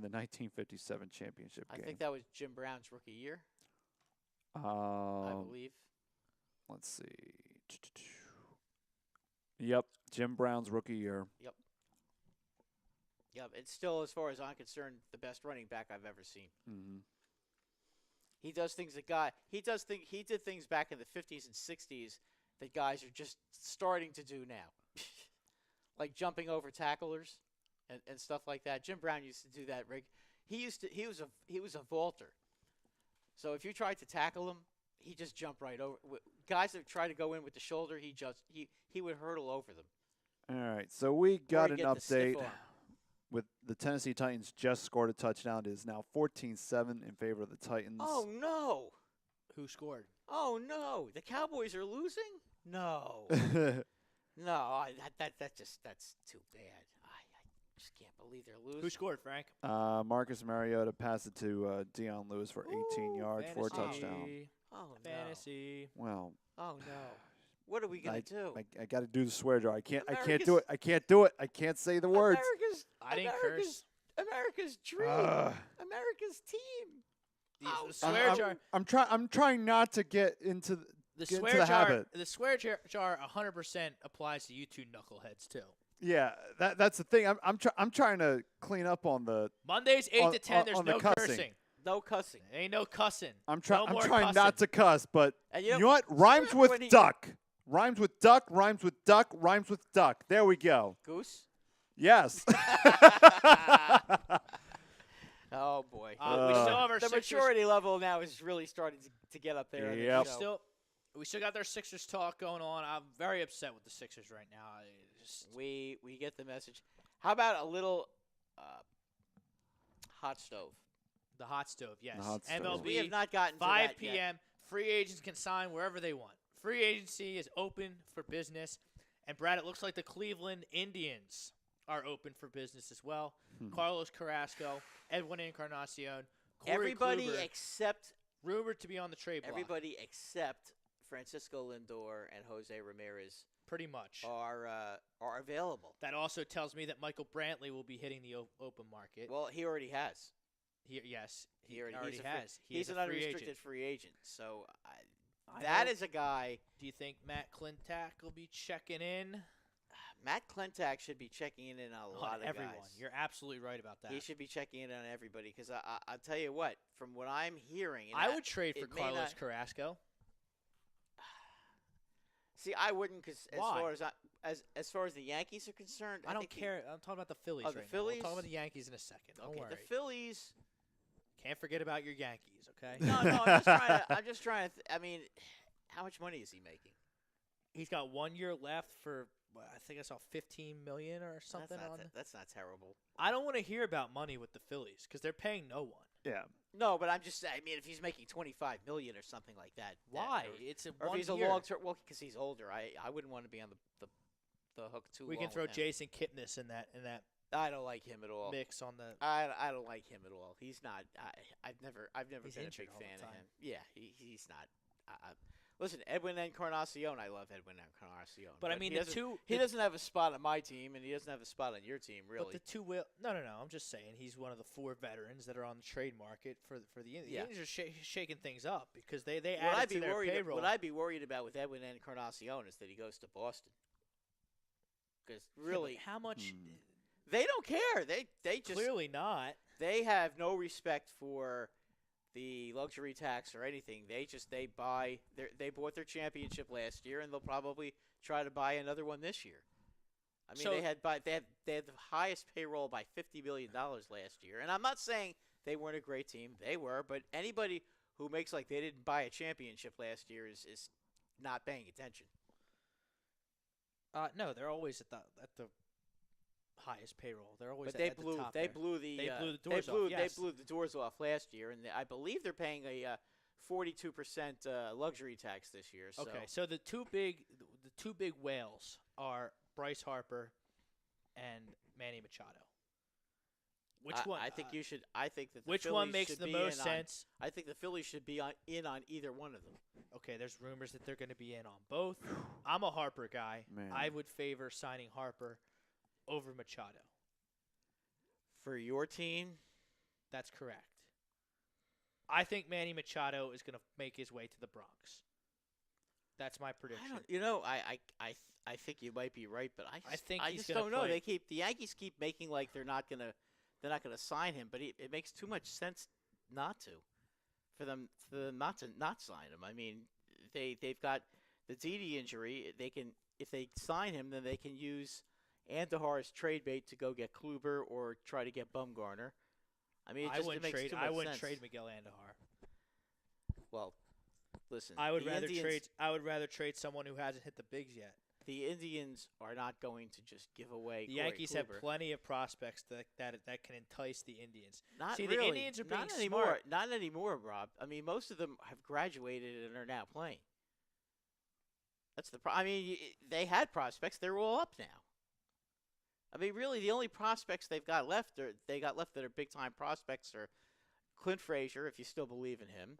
1957 championship I game. think that was Jim Brown's rookie year, I Um, believe. let's see. Yep, Jim Brown's rookie year. Yep, it's still, as far as I'm concerned, the best running back I've ever seen. Mm-hmm. He does things he did things back in the 50s and 60s that guys are just starting to do now. Like jumping over tacklers and stuff like that. Jim Brown used to do that. He was a vaulter. So if you tried to tackle him, he just jumped right over. Guys that try to go in with the shoulder, he would hurdle over them. All right, so we got Or an he'd get the stiff update arm. with the Tennessee Titans just scored a touchdown. It is now 14-7 in favor of the Titans. Oh no! Who scored? Oh no! The Cowboys are losing? No. No, that's too bad. I just can't believe they're losing. Who scored, Frank? Marcus Mariota passed it to Deion Lewis for 18 yards for a touchdown. Oh no. Fantasy. Well, Oh no. What are we gonna do? I got to do the swear jar. I can't do America's- it. I can't do it. I can't say the words. I didn't curse. America's dream. Ugh. America's team. Oh, The swear jar. I'm trying not to get into The get into swear the jar. habit. The swear jar 100% applies to you two knuckleheads too. Yeah, that's the thing. I'm trying to clean up on the. Mondays 8 On- to 10. on- There's on the no cussing. cursing. No cussing. Ain't no cussing. I'm No I'm more trying not cussing. to cuss, but And you know what? Rhymes with when he- duck. Rhymes with duck. Rhymes with duck. Rhymes with duck. There we go. Goose. Yes. Oh boy. We still have our the Sixers. maturity level now is really starting to get up there. Yep. We still got their Sixers talk going on. I'm very upset with the Sixers right now. We get the message. How about a little hot stove? The hot stove, yes. The hot stove. MLB. We have not gotten to 5 that yet. p.m. Free agents can sign wherever they want. Free agency is open for business. And, Brad, it looks like the Cleveland Indians are open for business as well. Carlos Carrasco, Edwin Encarnacion, Corey Everybody Kluber, except rumored to be on the trade block. everybody except Francisco Lindor and Jose Ramirez Pretty much. are available. That also tells me that Michael Brantley will be hitting the open market. Well, he already has. Yes, he He already he's a free- has. He He's is an a free unrestricted agent. free agent. So I that hope- is a guy. Do you think Matt Klintak will be checking in? Matt Klentak should be checking in on a lot of everyone. guys. You're absolutely right about that. He should be checking in on everybody because I'll tell you what, from what I'm hearing, and I would trade for it may Carlos not- Carrasco. See, I wouldn't because Why? as far as the Yankees are concerned, I don't think he- care. I'm talking about the Phillies Oh, the right now. We'll Phillies? talk about the Yankees in a second. Don't okay, worry. the Phillies. Can't forget about your Yankees, okay? No, I'm just trying to. I mean, How much money is he making? He's got 1 year left for I think I saw $15 million or something That's not terrible. I don't want to hear about money with the Phillies because they're paying no one. Yeah. No, but I'm just saying. I mean, if he's making $25 million or something like that, Why? It's a or 1 if he's year. a long term. Well, because he's older. I wouldn't want to be on the hook too long. We can throw with him. Jason Kipnis in that I don't like him at all. mix on the. I don't like him at all. He's not. I've never He's been a injured big all the fan of time. him. Yeah, he's not. Listen, Edwin Encarnacion, I love Edwin Encarnacion. But I mean, he doesn't have a spot on my team, and he doesn't have a spot on your team, really. But the two will. No. I'm just saying he's one of the 4 veterans that are on the trade market for the Indians. The Yeah. Indians are shaking things up because they what added I'd to be their worried. payroll. What I'd be worried about with Edwin Encarnacion is that he goes to Boston. Because Yeah, but really, how much? they don't care. They just Clearly not. they have no respect for the luxury tax or anything. They bought their championship last year, and they'll probably try to buy another one this year. I mean, So- they had the highest payroll by $50 million last year, and I'm not saying they weren't a great team. They were, but anybody who makes like they didn't buy a championship last year is not paying attention. No, they're always at the highest payroll. They're always But they at blew the top they there. blew the They blew the they doors blew, off. Yes. They blew the doors off last year, and I believe they're paying a 42% luxury tax this year. So. Okay, so the two big whales are Bryce Harper and Manny Machado. Which one? I think you should. I think that the Which Phillies one makes should the be most in sense? I think the Phillies should be in on either one of them. Okay, there's rumors that they're going to be in on both. I'm a Harper guy. Man. I would favor signing Harper over Machado. For your team, That's correct. I think Manny Machado is going to make his way to the Bronx. That's my prediction. I think you might be right, but I think I he's just gonna don't know. play. The Yankees keep making like they're not gonna sign him, but it makes too much sense not to, for them not to not sign him. I mean, they've got the Didi injury. They can, if they sign him, then they can use Andahar as trade bait to go get Kluber or try to get Bumgarner. I mean, it makes too much I wouldn't sense. trade Miguel Andahar. Well, listen, I would the rather Indians, trade someone who hasn't hit the bigs yet. The Indians are not going to just give away. The Corey Yankees have Kluber. plenty of prospects that can entice the Indians. Not See, really. the Indians are being not anymore. smart. Not anymore, Rob. I mean, most of them have graduated and are now playing. That's the problem. I mean, they had prospects. They're all up now. I mean, really, the only prospects that are big time prospects are Clint Frazier, if you still believe in him,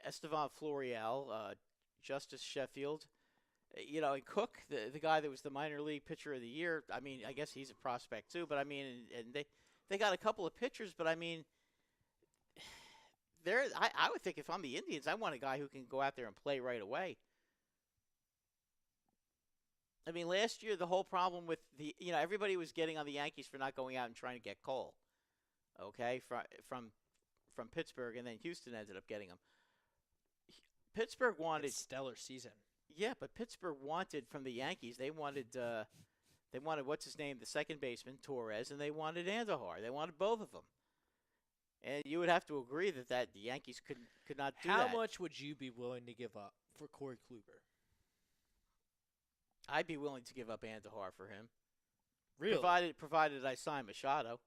Estevan Florial, Justice Sheffield, and Cook, the guy that was the minor league pitcher of the year. I mean, I guess he's a prospect too. But I mean, and they got a couple of pitchers. But I mean, I would think if I'm the Indians, I want a guy who can go out there and play right away. I mean, last year the whole problem with everybody was getting on the Yankees for not going out and trying to get Cole, okay, from Pittsburgh, and then Houston ended up getting him. Pittsburgh wanted It's stellar season. Yeah, but Pittsburgh wanted from the Yankees. They wanted what's his name, the second baseman Torres, and they wanted Andahar. They wanted both of them. And you would have to agree that the Yankees could not do that. How much would you be willing to give up for Corey Kluber? I'd be willing to give up Andahar for him. Really? Provided I sign Machado.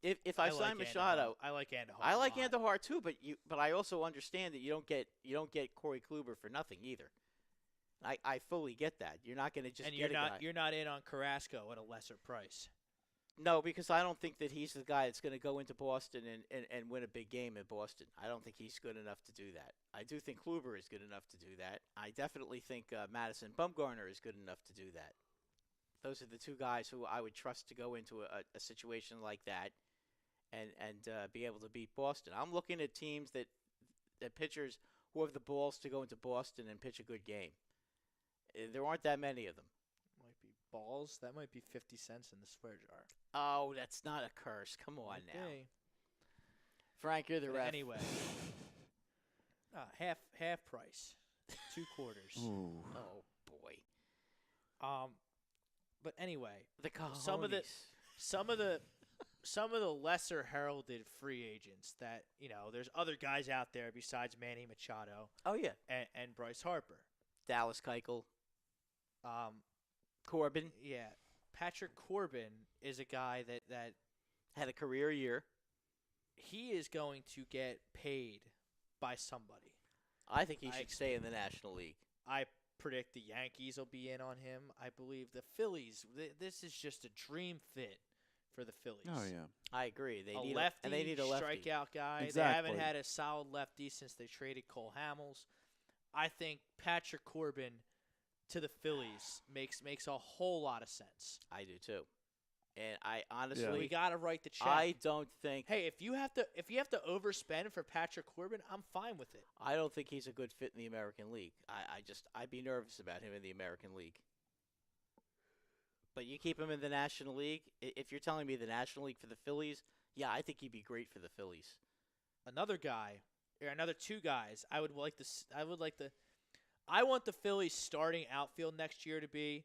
If I sign Machado, I like Andahar. I like a lot. Andahar too, but I also understand that you don't get Corey Kluber for nothing either. I fully get that. You're not going to just And get a guy. you're not in on Carrasco at a lesser price. No, because I don't think that he's the guy that's going to go into Boston and win a big game in Boston. I don't think he's good enough to do that. I do think Kluber is good enough to do that. I definitely think Madison Bumgarner is good enough to do that. Those are the two guys who I would trust to go into a situation like that and be able to beat Boston. I'm looking at teams that pitchers who have the balls to go into Boston and pitch a good game. There aren't that many of them. Might be balls. That might be 50 cents in the swear jar. Oh, that's not a curse. Come on now. Okay. Frank, you're the But ref. anyway, half price, 2 quarters. Ooh. Oh, boy. But anyway, The some of the some of the lesser heralded free agents that, there's other guys out there besides Manny Machado Oh yeah, and Bryce Harper. Dallas Keuchel, Um, Corbin yeah, Patrick Corbin is a guy that had a career year. he is going to get paid by somebody. I think he I should stay in the National League. I predict the Yankees will be in on him. I believe the Phillies. This is just a dream fit for the Phillies. Oh yeah. I agree. They A need lefty, and they need a lefty. strikeout guy. They Exactly. haven't had a solid lefty since they traded Cole Hamels. I think Patrick Corbin to the Phillies makes a whole lot of sense. I do too. And I We honestly, got to write the check. I don't think. Hey, if you have to overspend for Patrick Corbin, I'm fine with it. I don't think he's a good fit in the American League. I'd be nervous about him in the American League. But you keep him in the National League. If you're telling me the National League for the Phillies, yeah, I think he'd be great for the Phillies. Another guy, or another two guys. I want the Phillies starting outfield next year to be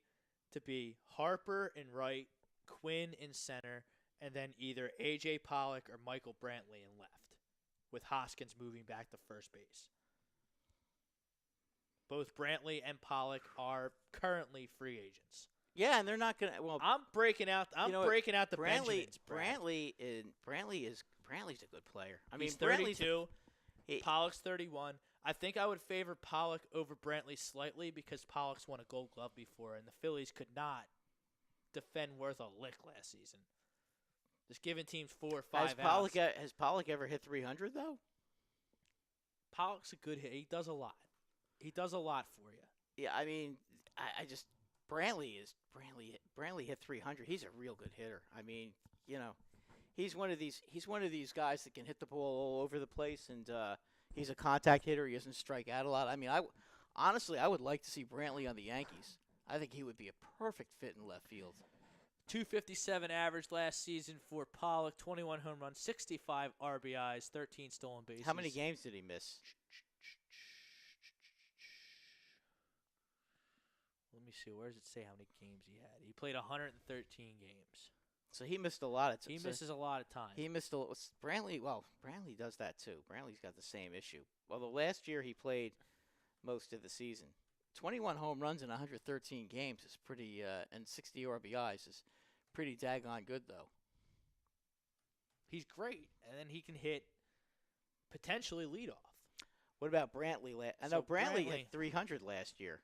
Harper in right, Quinn in center, and then either A.J. Pollock or Michael Brantley in left, with Hoskins moving back to first base. Both Brantley and Pollock are currently free agents. Yeah, and they're not gonna. Well, I'm breaking out. you know what? breaking out the Brantley, Benjamins. Brad. Brantley's a good player. I mean, He's Brantley's 32. he- Pollock's 31. I think I would favor Pollock over Brantley slightly because Pollock's won a Gold Glove before, and the Phillies could not defend worth a lick last season. Just giving teams 4 or 5 outs. Has Pollock ever hit 300 though? Pollock's a good hit. He does a lot. He does a lot for you. Yeah, I mean, I just Brantley hit 300. He's a real good hitter. I mean, he's one of these guys that can hit the ball all over the place, and he's a contact hitter. He doesn't strike out a lot. I mean, honestly, I would like to see Brantley on the Yankees. I think he would be a perfect fit in left field. 257 average last season for Pollock, 21 home runs, 65 RBIs, 13 stolen bases. How many games did he miss? Let me see. Where does it say how many games he had? He played 113 games. So he missed a lot of He misses a lot of time. He missed a Brantley. Well, Brantley does that too. Brantley's got the same issue. Well, the last year he played most of the season. 21 home runs in 113 games is pretty, and 60 RBIs is pretty daggone good though. He's great, and then he can hit potentially leadoff. What about Brantley? I know So Brantley Brantley- hit 300 last year,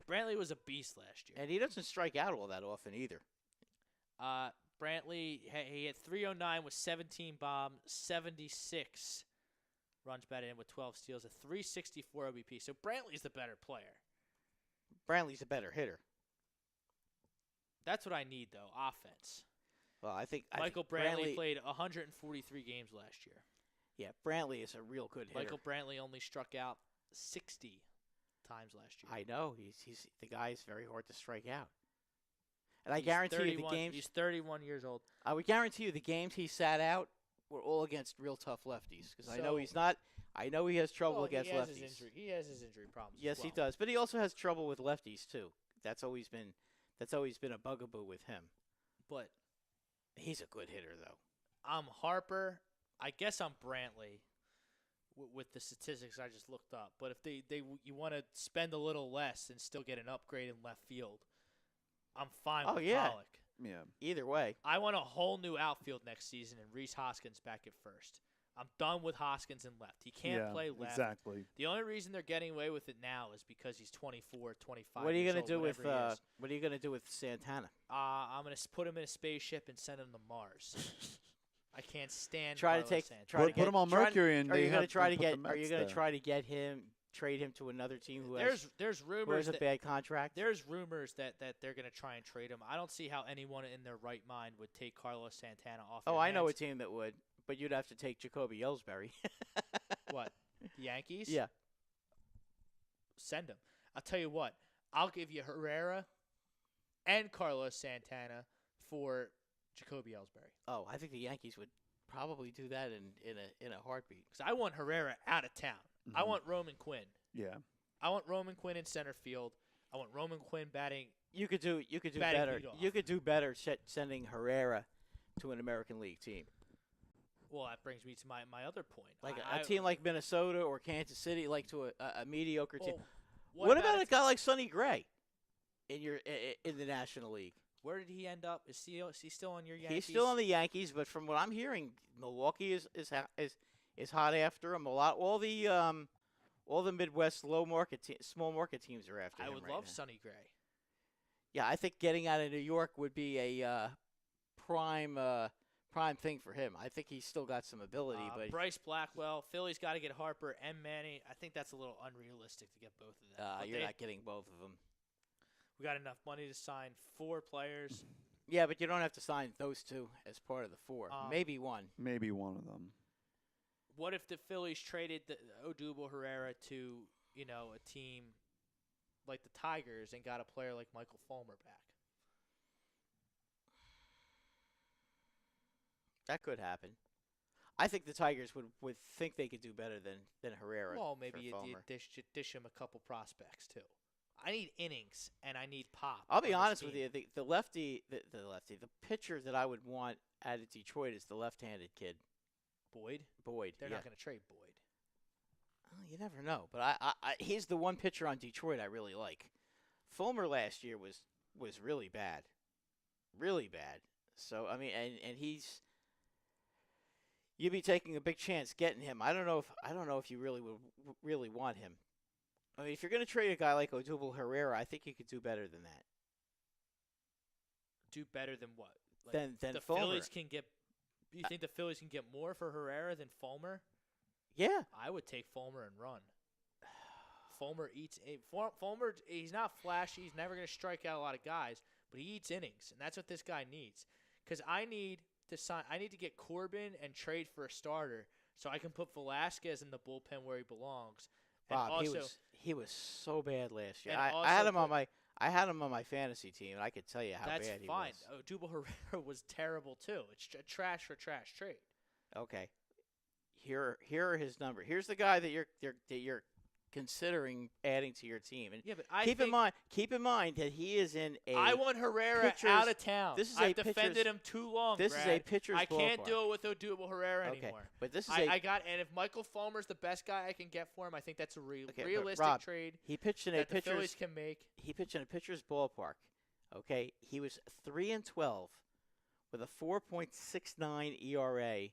Brantley was a beast last year. and he doesn't strike out all that often either. Brantley, he had 309 with 17 bombs, 76 runs batted in with 12 steals, a 364 OBP. So Brantley's the better player. Brantley's a better hitter. That's what I need, though, offense. Well, I think Michael Brantley played 143 games last year. Yeah, Brantley is a real good hitter. Michael Brantley only struck out 60 times last year. I know he's the guy is very hard to strike out. And I He's guarantee you the 31 games. He's 31 years old. I would guarantee you the games he sat out were all against real tough lefties. Because I know So- he's not. I know he has trouble Well, against he has lefties. He has his injury problems. Yes, as he well. does. But he also has trouble with lefties too. That's always been a bugaboo with him. But He's a good hitter though. I'm Harper. I guess I'm Brantley with the statistics I just looked up. But if you want to spend a little less and still get an upgrade in left field, I'm fine with Pollock. Yeah. Either way, I want a whole new outfield next season and Reese Hoskins back at first. I'm done with Hoskins in left. He can't play left. Exactly. The only reason they're getting away with it now is because he's 24, 25 what are you years gonna old, do with whatever he is. what are you gonna do with Santana? I'm going to put him in a spaceship and send him to Mars. I can't stand Try to Carlos take Santana. try to Put get him on try- Mercury and Are they you gonna have try to put the get? Are you Mets gonna there. try to trade him to another team who has There's who has rumors a that bad contract? there's rumors that they're going to try and trade him. I don't see how anyone in their right mind would take Carlos Santana off. Oh, your I know a hands. team that would, but you'd have to take Jacoby Ellsbury. What? The Yankees? Yeah. Send him. I'll tell you what. I'll give you Herrera and Carlos Santana for Jacoby Ellsbury. Oh, I think the Yankees would probably do that in a heartbeat. Because I want Herrera out of town. I Mhm. want Roman Quinn. Yeah. I want Roman Quinn in center field. I want Roman Quinn batting. You could do Batting better. leadoff. You could do better sending Herrera to an American League team. Well, that brings me to my other point. Like a team like Minnesota or Kansas City, like to a mediocre team. Well, What about a guy like Sonny Gray in the National League? Where did he end up? Is he still on your Yankees? He's still on the Yankees, but from what I'm hearing, Milwaukee is hot after him. All the Midwest small market teams are after him. I would right love now. Sonny Gray. Yeah, I think getting out of New York would be a prime thing for him. I think he's still got some ability, but Bryce Blackwell, Philly's got to get Harper and Manny. I think that's a little unrealistic to get both of them. you're not getting both of them. We got enough money to sign 4 players. Yeah, but you don't have to sign those 2 as part of the 4. Maybe one. Maybe one of them. What if the Phillies traded Odubel Herrera to, a team like the Tigers and got a player like Michael Fulmer back? That could happen. I think the Tigers would think they could do better than Herrera. Well, maybe you Fulmer. dish him a couple prospects too. I need innings and I need pop. I'll be on honest this with team. you. The pitcher that I would want out of Detroit is the left-handed kid, Boyd. They're yeah. not going to trade Boyd. Well, you never know, but he's the one pitcher on Detroit I really like. Fulmer last year was really bad, really bad. So I mean, and you'd be taking a big chance getting him. I don't know if you really want him. I mean, if you're going to trade a guy like Odubel Herrera, I think you could do better than that. Do better than what? Than the Fulmer. Phillies can get. You think the Phillies can get more for Herrera than Fulmer? Yeah. I would take Fulmer and run. Fulmer eats. Fulmer, he's not flashy. He's never going to strike out a lot of guys, but he eats innings, and that's what this guy needs. Because I need to get Corbin and trade for a starter so I can put Velasquez in the bullpen where he belongs. And Bob, also, he was so bad last year. And I had him on my fantasy team, and I could tell you how that's bad he fine. was. Odubel Herrera was terrible too. It's a trash for trash trade. Okay. Here are his numbers. Here's the guy that you're considering adding to your team. And Yeah, but keep in mind that he is in a. I want Herrera out of town. I've defended him too long. This Brad. is a pitcher's I can't ballpark. do it with Odubel Herrera Okay, anymore. but this is and if Michael Fulmer's the best guy I can get for him, I think that's a but realistic Rob, trade he pitched in a that the pitcher's. Phillies can make. He pitched in a pitcher's ballpark. Okay, he was 3-12 with a 4.69 ERA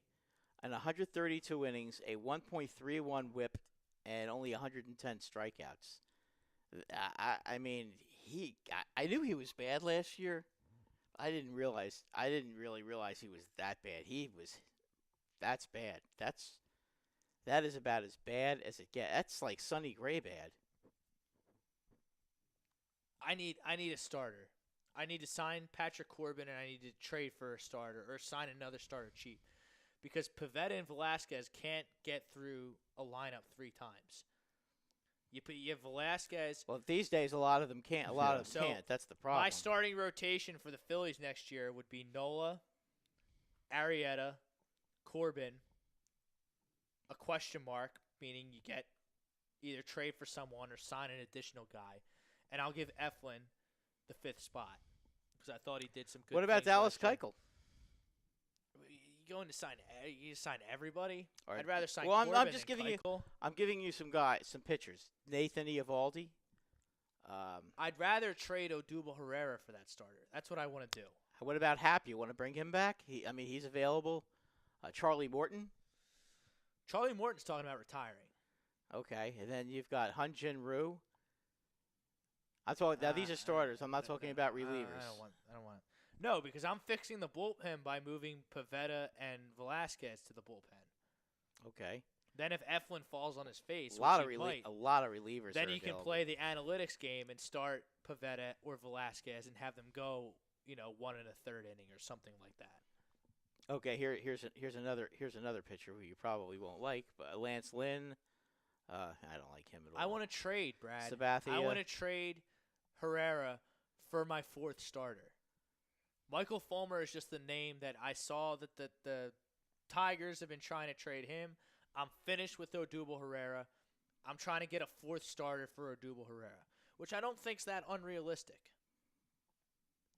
and 132 innings, a 1.31 WHIP, and only 110 strikeouts. I mean, I knew he was bad last year. I didn't really realize he was that bad. That's bad. That is about as bad as it gets. That's like Sonny Gray bad. I need a starter. I need to sign Patrick Corbin, and I need to trade for a starter or sign another starter cheap. Because Pivetta and Velasquez can't get through a lineup 3 times. You have Velasquez. Well, these days a lot of them can't. A lot of them can't. That's the problem. My starting rotation for the Phillies next year would be Nola, Arrieta, Corbin, a question mark, meaning you get either trade for someone or sign an additional guy, and I'll give Eflin the 5th spot because I thought he did some good. What about things Dallas last year. Keuchel? You going to sign? You sign everybody? Right. I'd rather sign. Well, Corbin I'm just than giving Keuchel. I'm giving you some pitchers. Nathan Eovaldi. I'd rather trade Odubel Herrera for that starter. That's what I want to do. What about Happ? You want to bring him back? He's available. Charlie Morton. Charlie Morton's talking about retiring. Okay, and then you've got Hyun Jin Ryu. I'm talking. Now these are starters. I'm not talking about relievers. I don't want. No, because I'm fixing the bullpen by moving Pivetta and Velasquez to the bullpen. Okay. Then if Eflin falls on his face, a lot of relievers. then are you can available. play the analytics game and start Pivetta or Velasquez and have them go, 1 1/3 inning or something like that. Okay, here's another pitcher who you probably won't like, but Lance Lynn. I don't like him at all. I want to trade, Brad. Sabathia. I want to trade Herrera for my 4th starter. Michael Fulmer is just the name that I saw that the Tigers have been trying to trade him. I'm finished with Odubel Herrera. I'm trying to get a 4th starter for Odubel Herrera, which I don't think's that unrealistic.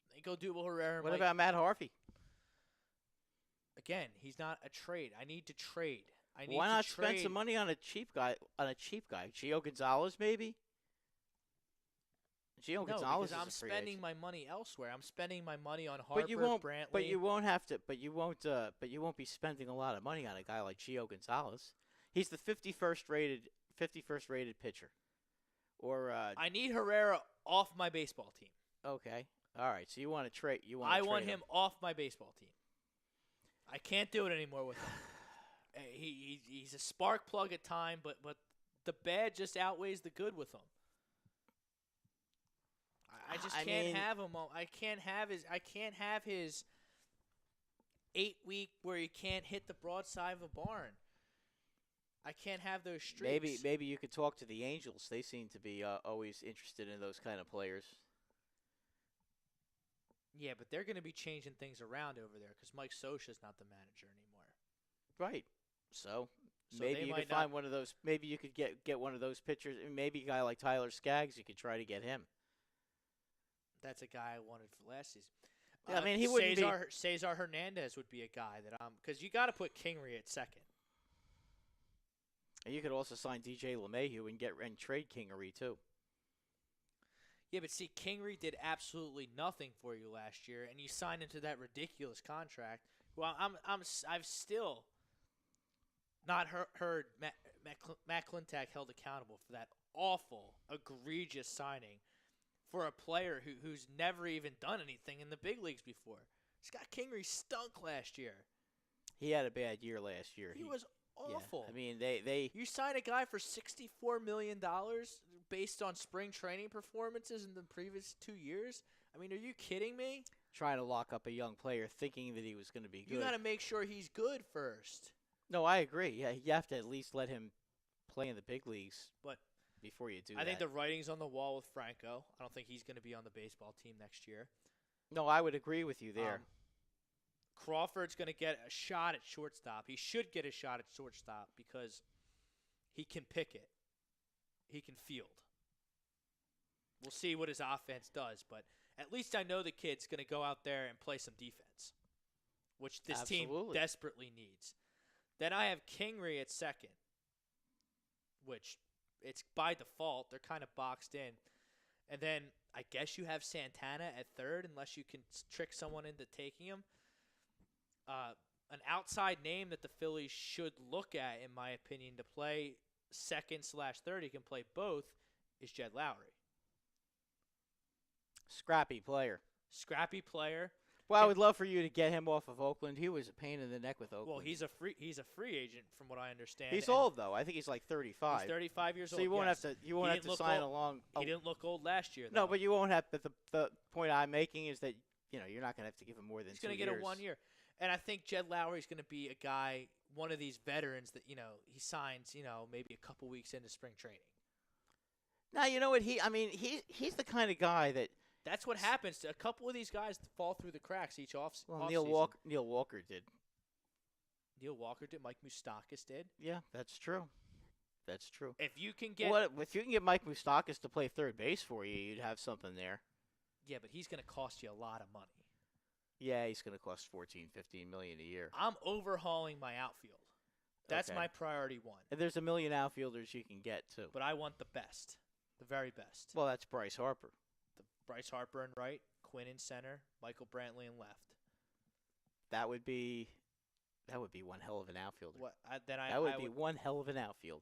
I think Odubel Herrera. What about Matt Harvey? Again, he's not a trade. I need to trade. I need Why to not trade. spend some money on a cheap guy? Gio Gonzalez, maybe. Gio No, Gonzalez because is I'm a free spending agent. my money elsewhere. I'm spending my money on Harper, But you won't. Brantley. But you won't have to. But you won't. But you won't be spending a lot of money on a guy like Gio Gonzalez. He's the 51st rated pitcher. Or I need Herrera off my baseball team. okay, all right. So you want to trade? I want him off my baseball team. I can't do it anymore with him. He's a spark plug at time, but the bad just outweighs the good with him. I just can't have him. I can't have his 8-week where he can't hit the broadside of a barn. I can't have those streaks. Maybe you could talk to the Angels. They seem to be always interested in those kind of players. Yeah, but they're going to be changing things around over there because Mike Scioscia's not the manager anymore. Right. So they maybe you might could find one of those. Maybe you could get one of those pitchers. Maybe a guy like Tyler Skaggs. You could try to get him. That's a guy I wanted for last season. Yeah, I mean, he wouldn't be. Cesar Hernandez would be a guy that because you got to put Kingery at second. And you could also sign DJ LeMahieu and trade Kingery too. Yeah, but see, Kingery did absolutely nothing for you last year, and you signed into that ridiculous contract. Well, I've still not heard Matt Klentak held accountable for that awful, egregious signing for a player who's never even done anything in the big leagues before. Scott Kingery stunk last year. He had a bad year last year. He was awful. Yeah, I mean, they You sign a guy for $64 million based on spring training performances in the previous 2 years? I mean, are you kidding me? trying to lock up a young player thinking that he was going to be good. You got to make sure he's good first. No, I agree. Yeah, you have to at least let him play in the big leagues But before you do I that. think the writing's on the wall with Franco. I don't think he's going to be on the baseball team next year. No, I would agree with you there. Crawford's going to get a shot at shortstop. He should get a shot at shortstop because he can pick it. He can field. We'll see what his offense does, but at least I know the kid's going to go out there and play some defense, which this team desperately needs. Then I have Kingery at second, which it's by default. They're kind of boxed in. And then I guess you have Santana at third unless you can trick someone into taking him. An outside name that the Phillies should look at, in my opinion, to play second/third, he can play both, is Jed Lowry. Scrappy player. Scrappy player. Well, I would love for you to get him off of Oakland. He was a pain in the neck with Oakland. Well, he's a free agent from what I understand. He's old though. I think he's like 35. He's 35 years old. So you won't yes. have to sign along. He didn't look old last year, though. No, but you won't have. But the point I'm making is that you're not going to have to give him more than 2 years. He's going to get a 1 year. And I think Jed Lowry is going to be a guy, one of these veterans that, he signs, maybe a couple weeks into spring training. Now, you know what? He's the kind of guy that. That's what happens. A couple of these guys fall through the cracks each offseason. Well, Neil Walker did. Neil Walker did. Mike Moustakas did. Yeah, that's true. That's true. If you can get Mike Moustakas to play third base for you, you'd have something there. Yeah, but he's going to cost you a lot of money. Yeah, he's going to cost $14-15 million a year. I'm overhauling my outfield. That's my priority one. And there's a million outfielders you can get too. But I want the best, the very best. Well, that's Bryce Harper. Bryce Harper in right, Quinn in center, Michael Brantley in left. That would be one hell of an outfielder. That would be one hell of an outfield.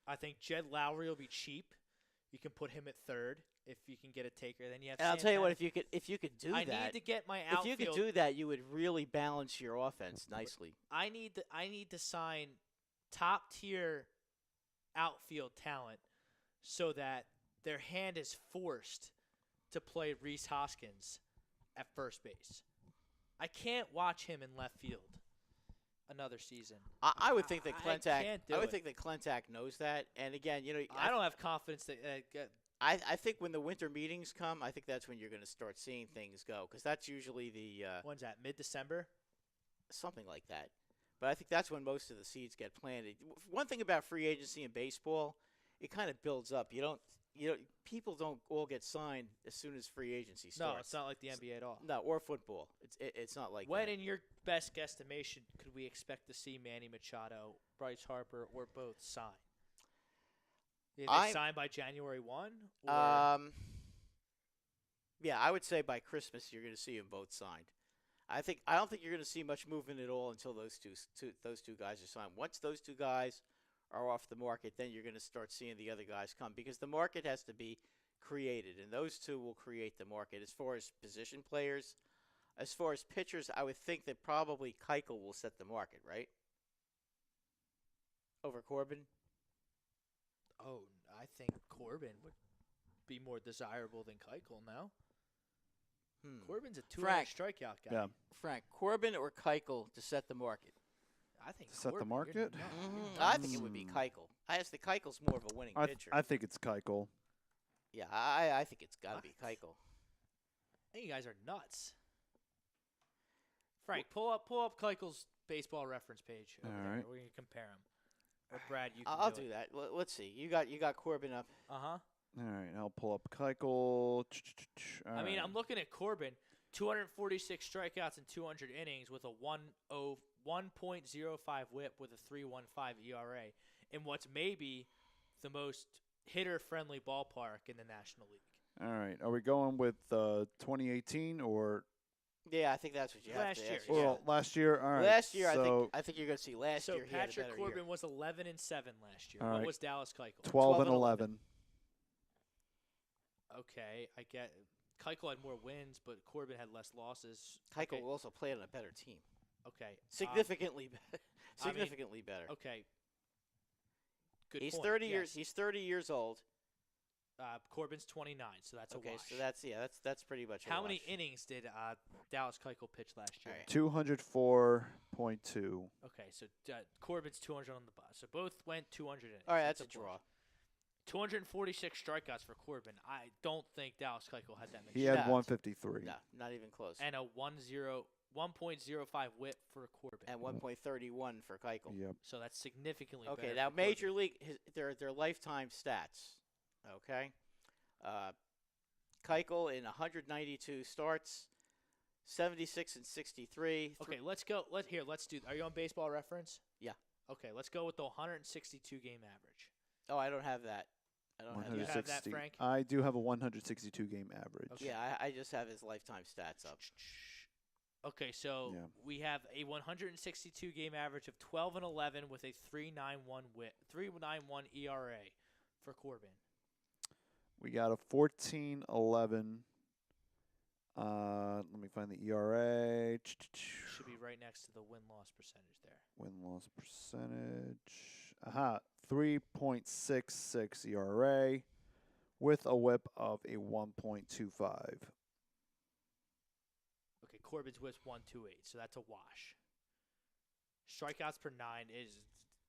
I think Jed Lowry will be cheap. You can put him at third if you can get a taker. Then you have. And I'll tell you what, if you could do that, I need to get my outfield. If you could do that, you would really balance your offense nicely. I need to sign top tier outfield talent so that their hand is forced to play Rhys Hoskins at first base. I can't watch him in left field another season. I would think that Klentak. I would think that Klentak knows that. And again, I don't have confidence that. I think when the winter meetings come, I think that's when you're going to start seeing things go, because that's usually the. When's that? Mid-December. Something like that. But I think that's when most of the seeds get planted. One thing about free agency in baseball, it kind of builds up. You don't. people don't all get signed as soon as free agency No, starts. it's not like the NBA at all. No, or football. It's not like When, that. in your best guesstimation, could we expect to see Manny Machado, Bryce Harper, or both sign? Did they sign by January 1? Or Yeah, I would say by Christmas you're going to see them both signed. I don't think you're going to see much movement at all until those two guys are signed. Once those two guys are off the market, then you're going to start seeing the other guys come because the market has to be created, and those two will create the market. As far as position players, as far as pitchers, I would think that probably Keuchel will set the market, right? Over Corbin? Oh, I think Corbin would be more desirable than Keuchel now. Corbin's a 200 strikeout guy. Yeah. Frank, Corbin or Keuchel to set the market? I think To set the Corbin, market? you're nuts. I think it would be Keuchel. I just think Keuchel's more of a winning pitcher. I think it's Keuchel. Yeah, I think it's got to be Keuchel. I think you guys are nuts. Frank, pull up Keuchel's baseball reference page. Over All there. right. We're gonna compare him. Or Brad, you can I'll do do it. that. Let's see. You got Corbin up. Uh-huh. All right, I'll pull up Keuchel. I mean, I'm looking at Corbin, 246 strikeouts in 200 innings with a 1.05 WHIP with a 3.15 ERA in what's maybe the most hitter-friendly ballpark in the National League. All right, are we going with 2018 or Yeah, I think that's what you have Last to year, ask. yeah. well last year? All right. Last year, so I think you're going to see last So year he had a Patrick better Corbin year. was 11-7 last year. All What right. was Dallas Keuchel? 12 and 11. Okay, I get Keuchel had more wins, but Corbin had less losses. Keuchel Okay. will also play on a better team. Okay. Significantly better. I mean, Significantly better. Okay. Good He's point. 30 yes. years. He's 30 years old. Corbin's 29, so that's Okay, a wash. so that's pretty much. How a many wash. innings did Dallas Keuchel pitch last year? All right. 204.2. Okay, so Corbin's 200 on the bus. So both went 200 innings. All right, that's a wash. draw. 246 strikeouts for Corbin. I don't think Dallas Keuchel had that many. He had No. 153. No, not even close. And a 1.05 WHIP for Corbin. And 1.31 for Keuchel. Yep. So that's significantly Okay, better. now for Major Corbin. League, their lifetime stats. Okay, Keuchel in 192 starts, 76 and 63. Okay, let's go. Let's do. Are you on Baseball Reference? Yeah. Okay, let's go with the 162 game average. Oh, I don't have that. I don't have You that. have that, Frank? I do have a 162 game average. Okay. Yeah, I just have his lifetime stats up. Okay, so Yeah. we have a 162 game average of 12 and 11 with a 3.91 WHIP, 3.91 ERA for Corbin. We got a 14-11. Let me find the ERA. Should be right next to the win-loss percentage there. Win-loss percentage. 3.66 ERA with a WHIP of a 1.25. Okay, Corbin's WHIP's 1.28, so that's a wash. Strikeouts per 9 is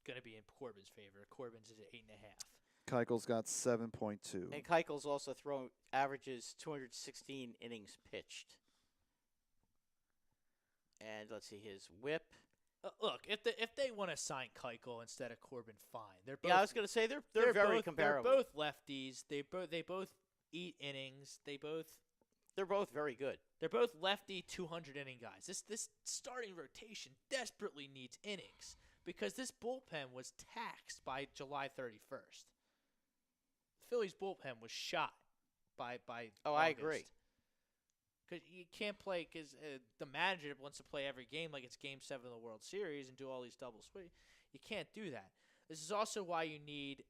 going to be in Corbin's favor. Corbin's is at 8.5. Keuchel's got 7.2. And Keuchel's also thrown averages 216 innings pitched. And let's see his WHIP. Look, if they want to sign Keuchel instead of Corbin, fine. They're both, Yeah, I was going to say they're very both, comparable. They're both lefties. They both eat innings. They're both very good. They're both lefty 200 inning guys. This starting rotation desperately needs innings because this bullpen was taxed by July 31st. Phillies bullpen was shot by Oh, August. I agree. Because you can't play because the manager wants to play every game like it's Game 7 of the World Series and do all these double swing. You can't do that. This is also why you need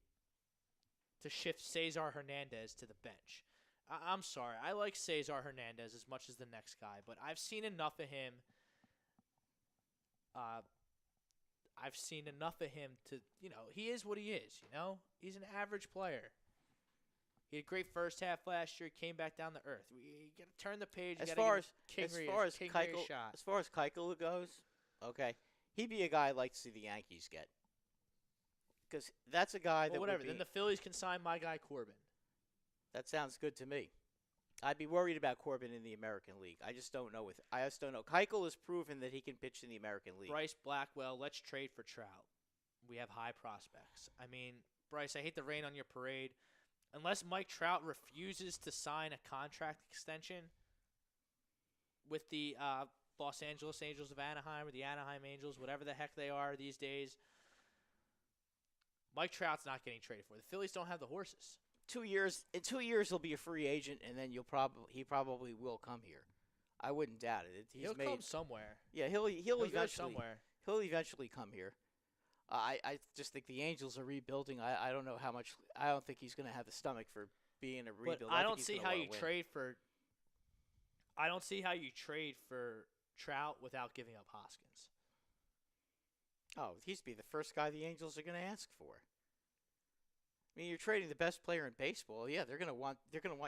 to shift Cesar Hernandez to the bench. I'm sorry. I like Cesar Hernandez as much as the next guy, but I've seen enough of him. I've seen enough of him to, he is what he is, He's an average player. He had a great first half last year. Came back down to earth. You got to turn the page. As far as Keuchel, Keuchel goes, okay, he'd be a guy I'd like to see the Yankees get. Because that's a guy that whatever. would be, Then the Phillies can sign my guy Corbin. that sounds good to me. I'd be worried about Corbin in the American League. I just don't know. Keuchel has proven that he can pitch in the American League. Bryce Blackwell, let's trade for Trout. We have high prospects. I mean, Bryce, I hate to rain on your parade. unless Mike Trout refuses to sign a contract extension with the Los Angeles Angels of Anaheim or the Anaheim Angels, whatever the heck they are these days, Mike Trout's not getting traded for. The Phillies don't have the horses. 2 years. In 2 years, he'll be a free agent, and then he probably will come here. I wouldn't doubt it. He'll come somewhere. Yeah, he'll He'll go eventually somewhere. He'll eventually come here. I just think the Angels are rebuilding. I don't know how much. I don't think he's going to have the stomach for being a rebuild. But I don't see how you trade for. I don't see how you trade for Trout without giving up Hoskins. Oh, he's be the first guy the Angels are going to ask for. I mean, you're trading the best player in baseball. Yeah, they're going to want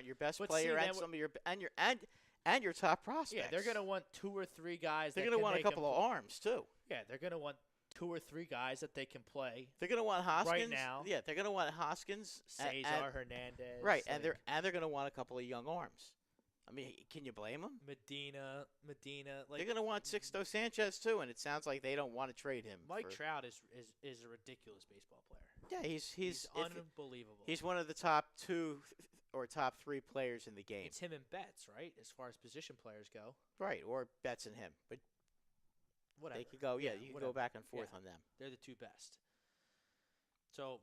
your best player and some of your and your top prospects. Yeah, they're going to want 2 or 3 guys. They're going to want a couple of arms too. Yeah, they're going to want 2 or 3 guys that they can play. They're going to want Hoskins right now. Yeah, they're going to want Hoskins, Cesar Hernandez. Right, and they're going to want a couple of young arms. I mean, can you blame them? Medina. Like, they're going to want Sixto Sanchez too, and it sounds like they don't want to trade him. Mike Trout is a ridiculous baseball player. Yeah, he's unbelievable. He's one of the top 2 or top 3 players in the game. It's him and Betts, right? As far as position players go. Right, or Betts and him, but whatever. They could go. Yeah, you can go back and forth on them. They're the 2 best. So,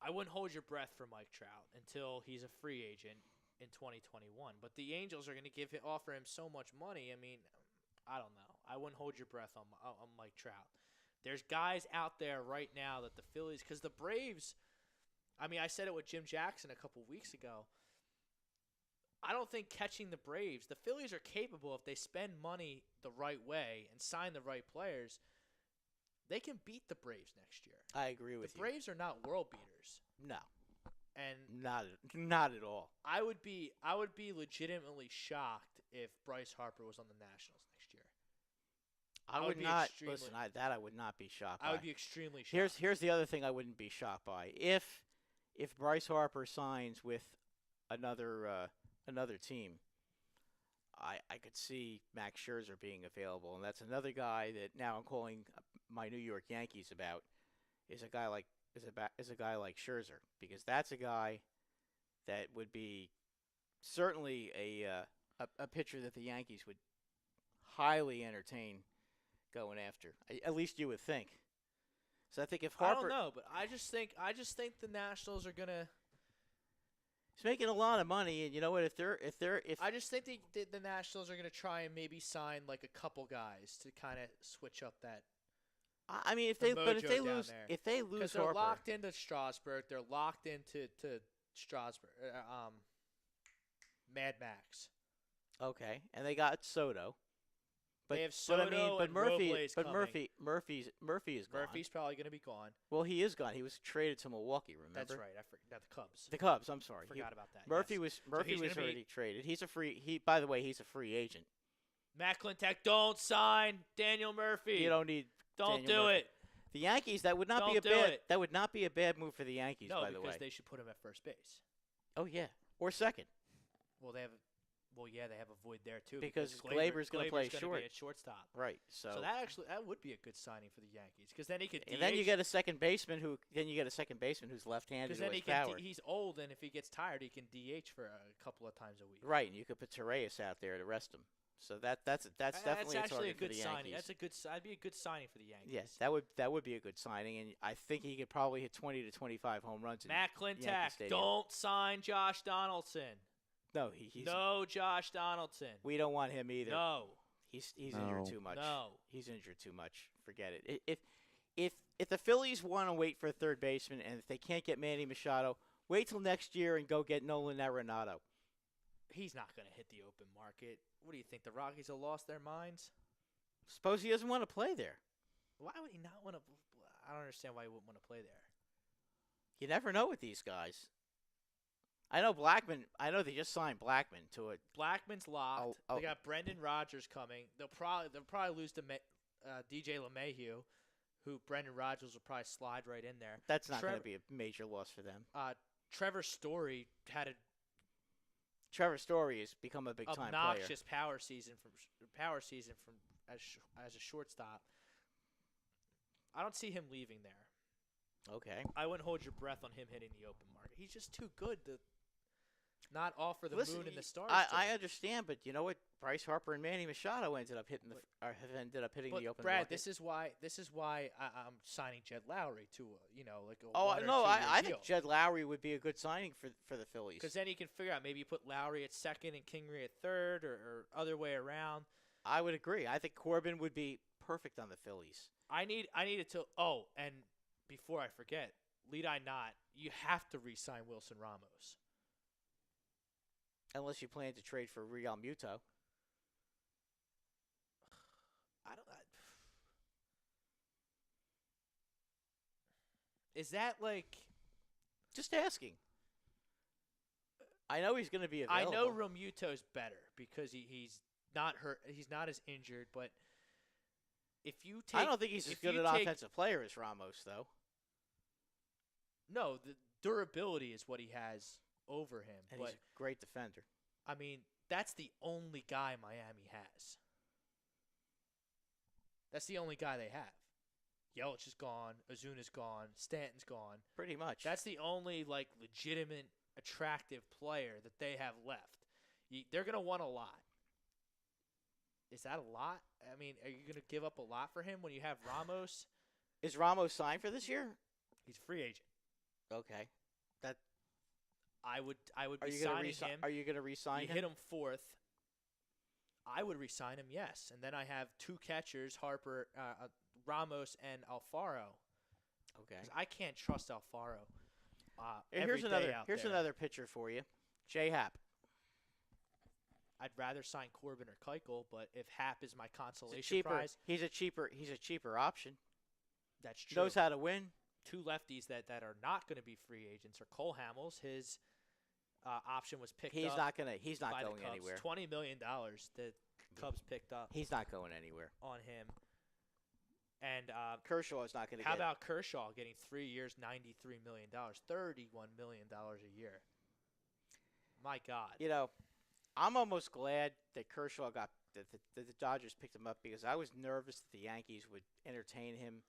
I wouldn't hold your breath for Mike Trout until he's a free agent in 2021. But the Angels are going to offer him so much money. I mean, I don't know. I wouldn't hold your breath on Mike Trout. There's guys out there right now that the Phillies, because the Braves, I mean, I said it with Jim Jackson a couple weeks ago. I don't think catching the Braves, the Phillies are capable if they spend money the right way and sign the right players. They can beat the Braves next year. I agree with you. The Braves are not world beaters. No. And not at all. I would be legitimately shocked if Bryce Harper was on the Nationals next year. I would not listen. I would not be shocked. I would be extremely shocked. Here's the other thing I wouldn't be shocked by. If Bryce Harper signs with another team, I could see Max Scherzer being available, and that's another guy that now I'm calling my New York Yankees about. Is a guy like Scherzer, because that's a guy that would be certainly a pitcher that the Yankees would highly entertain going after. At least you would think. So I think if Harper, I don't know, but I just think the Nationals are gonna. He's making a lot of money, and you know what? If I just think the Nationals are gonna try and maybe sign like a couple guys to kind of switch up that. I mean, if they lose Harper, because they're locked into Strasburg, they're locked into Strasburg, Mad Max. Okay, and they got Soto. But, they have Soto and Robles coming. Murphy is gone. Murphy's probably going to be gone. Well, he is gone. He was traded to Milwaukee. Remember? That's right. I forgot the Cubs. The Cubs. I'm sorry. Forgot about that. Murphy yes. was already traded. He's a free. By the way, he's a free agent. Matt Klintek, don't sign Daniel Murphy. You don't need. Don't do it. The Yankees. That would not be a bad. That would not be a bad move for the Yankees. No, by the way, because they should put him at first base. Oh yeah, or second. Well, they have a void there too because Glaber's going to play short. Be at shortstop. Right. So that would be a good signing for the Yankees, because then he could. And then you get a second baseman who's left-handed. Because then he's old, and if he gets tired, he can DH for a couple of times a week. Right, and you could put Torreyes out there to rest him. So that's definitely actually a good signing. That'd be a good signing for the Yankees. Yes, that would be a good signing, and I think he could probably hit 20 to 25 home runs. Matt Klintek, don't sign Josh Donaldson. No, no Josh Donaldson. We don't want him either. No, he's injured too much. No, he's injured too much. Forget it. If the Phillies want to wait for a third baseman, and if they can't get Manny Machado, wait till next year and go get Nolan Arenado. He's not going to hit the open market. What do you think? The Rockies have lost their minds? Suppose he doesn't want to play there. Why would he not want to? I don't understand why he wouldn't want to play there. You never know with these guys. I know Blackman. I know they just signed Blackman to it. Blackman's locked. They got Brendan Rodgers coming. They'll probably lose to DJ LeMahieu, who Brendan Rodgers will probably slide right in there. That's not going to be a major loss for them. Trevor Story Trevor Story has become a big time player. Obnoxious power season from as a shortstop. I don't see him leaving there. Okay. I wouldn't hold your breath on him hitting the open market. He's just too good to not offer the Listen, moon and the stars. I understand, but you know what? Bryce Harper and Manny Machado ended up hitting have ended up hitting But the open Brad, market. this is why I'm signing Jed Lowry to like a Oh 1 or no, 2 year I deal. think Jed Lowry would be a good signing for the Phillies. Because then you can figure out maybe you put Lowry at second and Kingery at third, or other way around. I would agree. I think Corbin would be perfect on the Phillies. I need it to. Oh, and before I forget, lead I not, you have to re-sign Wilson Ramos. Unless you plan to trade for Real Muto. I don't. Is that like? Just asking. I know he's going to be I available. know Romuto's better because he's not hurt. He's not as injured, but if you take, I don't think he's as good an offensive player as Ramos, though. No, the durability is what he has over him. And but he's a great defender. I mean, that's the only guy Miami has. That's the only guy they have. Yelich is gone. Azuna's gone. Stanton's gone. Pretty much. That's the only legitimate, attractive player that they have left. They're gonna want a lot. Is that a lot? I mean, are you gonna give up a lot for him when you have Ramos? Is Ramos signed for this year? He's a free agent. Okay. That. I would Are be you going signing to him. Are you going to re-sign You him? hit him fourth. I would re-sign him, yes. And then I have two catchers, Harper, Ramos, and Alfaro. Okay. 'Cause I can't trust Alfaro. Here's another pitcher for you, J Happ. I'd rather sign Corbin or Keuchel, but if Happ is my consolation prize, he's a cheaper option. that's true. Knows how to win. Two lefties that are not going to be free agents are Cole Hamels. His option was picked up. He's not going by the Cubs. anywhere. $20 million the Cubs picked up He's not going anywhere. on him. And Kershaw is not going to how get. about Kershaw getting 3 years, $93 million, $31 million a year? My God. You know, I'm almost glad that Kershaw got that the Dodgers picked him up because I was nervous that the Yankees would entertain him,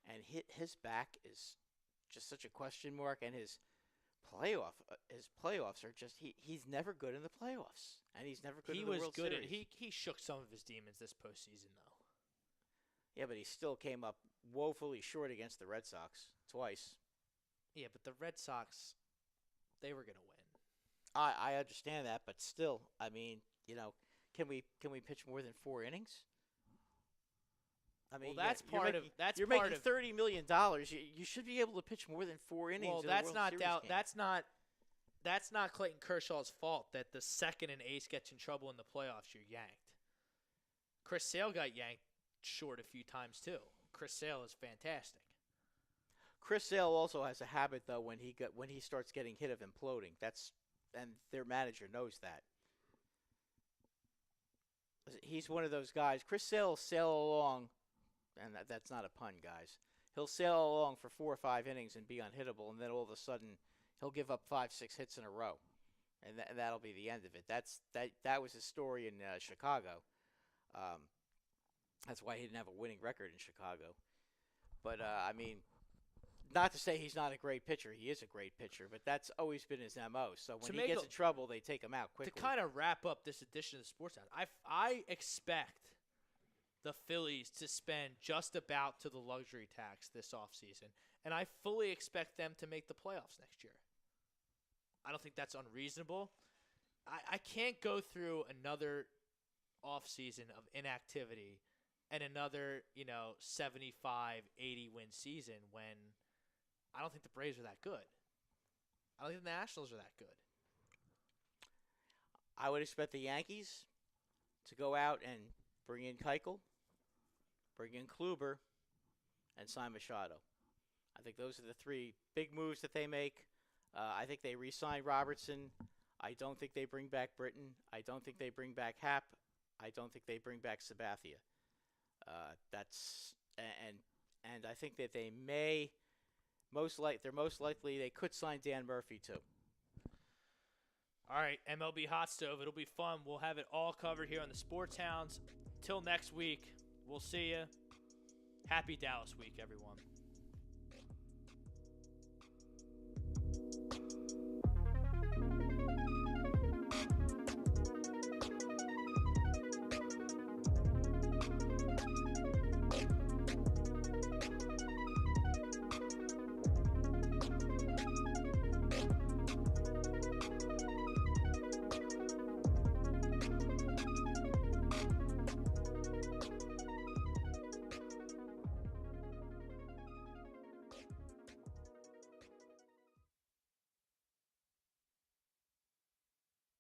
and his back is just such a question mark, and his playoffs are just he's never good in the playoffs, and he's never good in the World Series. He shook some of his demons this postseason though. Yeah, but he still came up woefully short against the Red Sox twice. Yeah, but the Red Sox, they were gonna win. I understand that, but still, I mean, you know, can we pitch more than 4 innings? I mean, well, that's you're part making, of that's you're part making of $30 million. You should be able to pitch more than 4 innings. well, in that's a World not Series doubt. game. That's not Clayton Kershaw's fault that the second and ace gets in trouble in the playoffs. You're yanked. Chris Sale got yanked short a few times too. Chris Sale is fantastic. Chris Sale also has a habit though when he starts getting hit of imploding. And their manager knows that. He's one of those guys. Chris Sale will sail along, and that's not a pun, guys. He'll sail along for 4 or 5 innings and be unhittable, and then all of a sudden he'll give up 5, 6 hits in a row, and that'll be the end of it. That was his story in Chicago. That's why he didn't have a winning record in Chicago. But I mean, not to say he's not a great pitcher. He is a great pitcher, but that's always been his MO. So when he gets in trouble, they take him out quickly. To kind of wrap up this edition of the Sports House, I expect the Phillies to spend just about to the luxury tax this offseason, and I fully expect them to make the playoffs next year. I don't think that's unreasonable. I can't go through another offseason of inactivity and another, 75, 80-win season when I don't think the Braves are that good. I don't think the Nationals are that good. I would expect the Yankees to go out and bring in Keuchel, bring in Kluber, and sign Machado. I think those are the 3 big moves that they make. I think they re-sign Robertson. I don't think they bring back Britton. I don't think they bring back Happ. I don't think they bring back Sabathia. And I think that they may they're most likely they could sign Dan Murphy too. All right, MLB Hot Stove. It'll be fun. We'll have it all covered here on the Sports Hounds. Till next week, we'll see you. Happy Dallas week, everyone.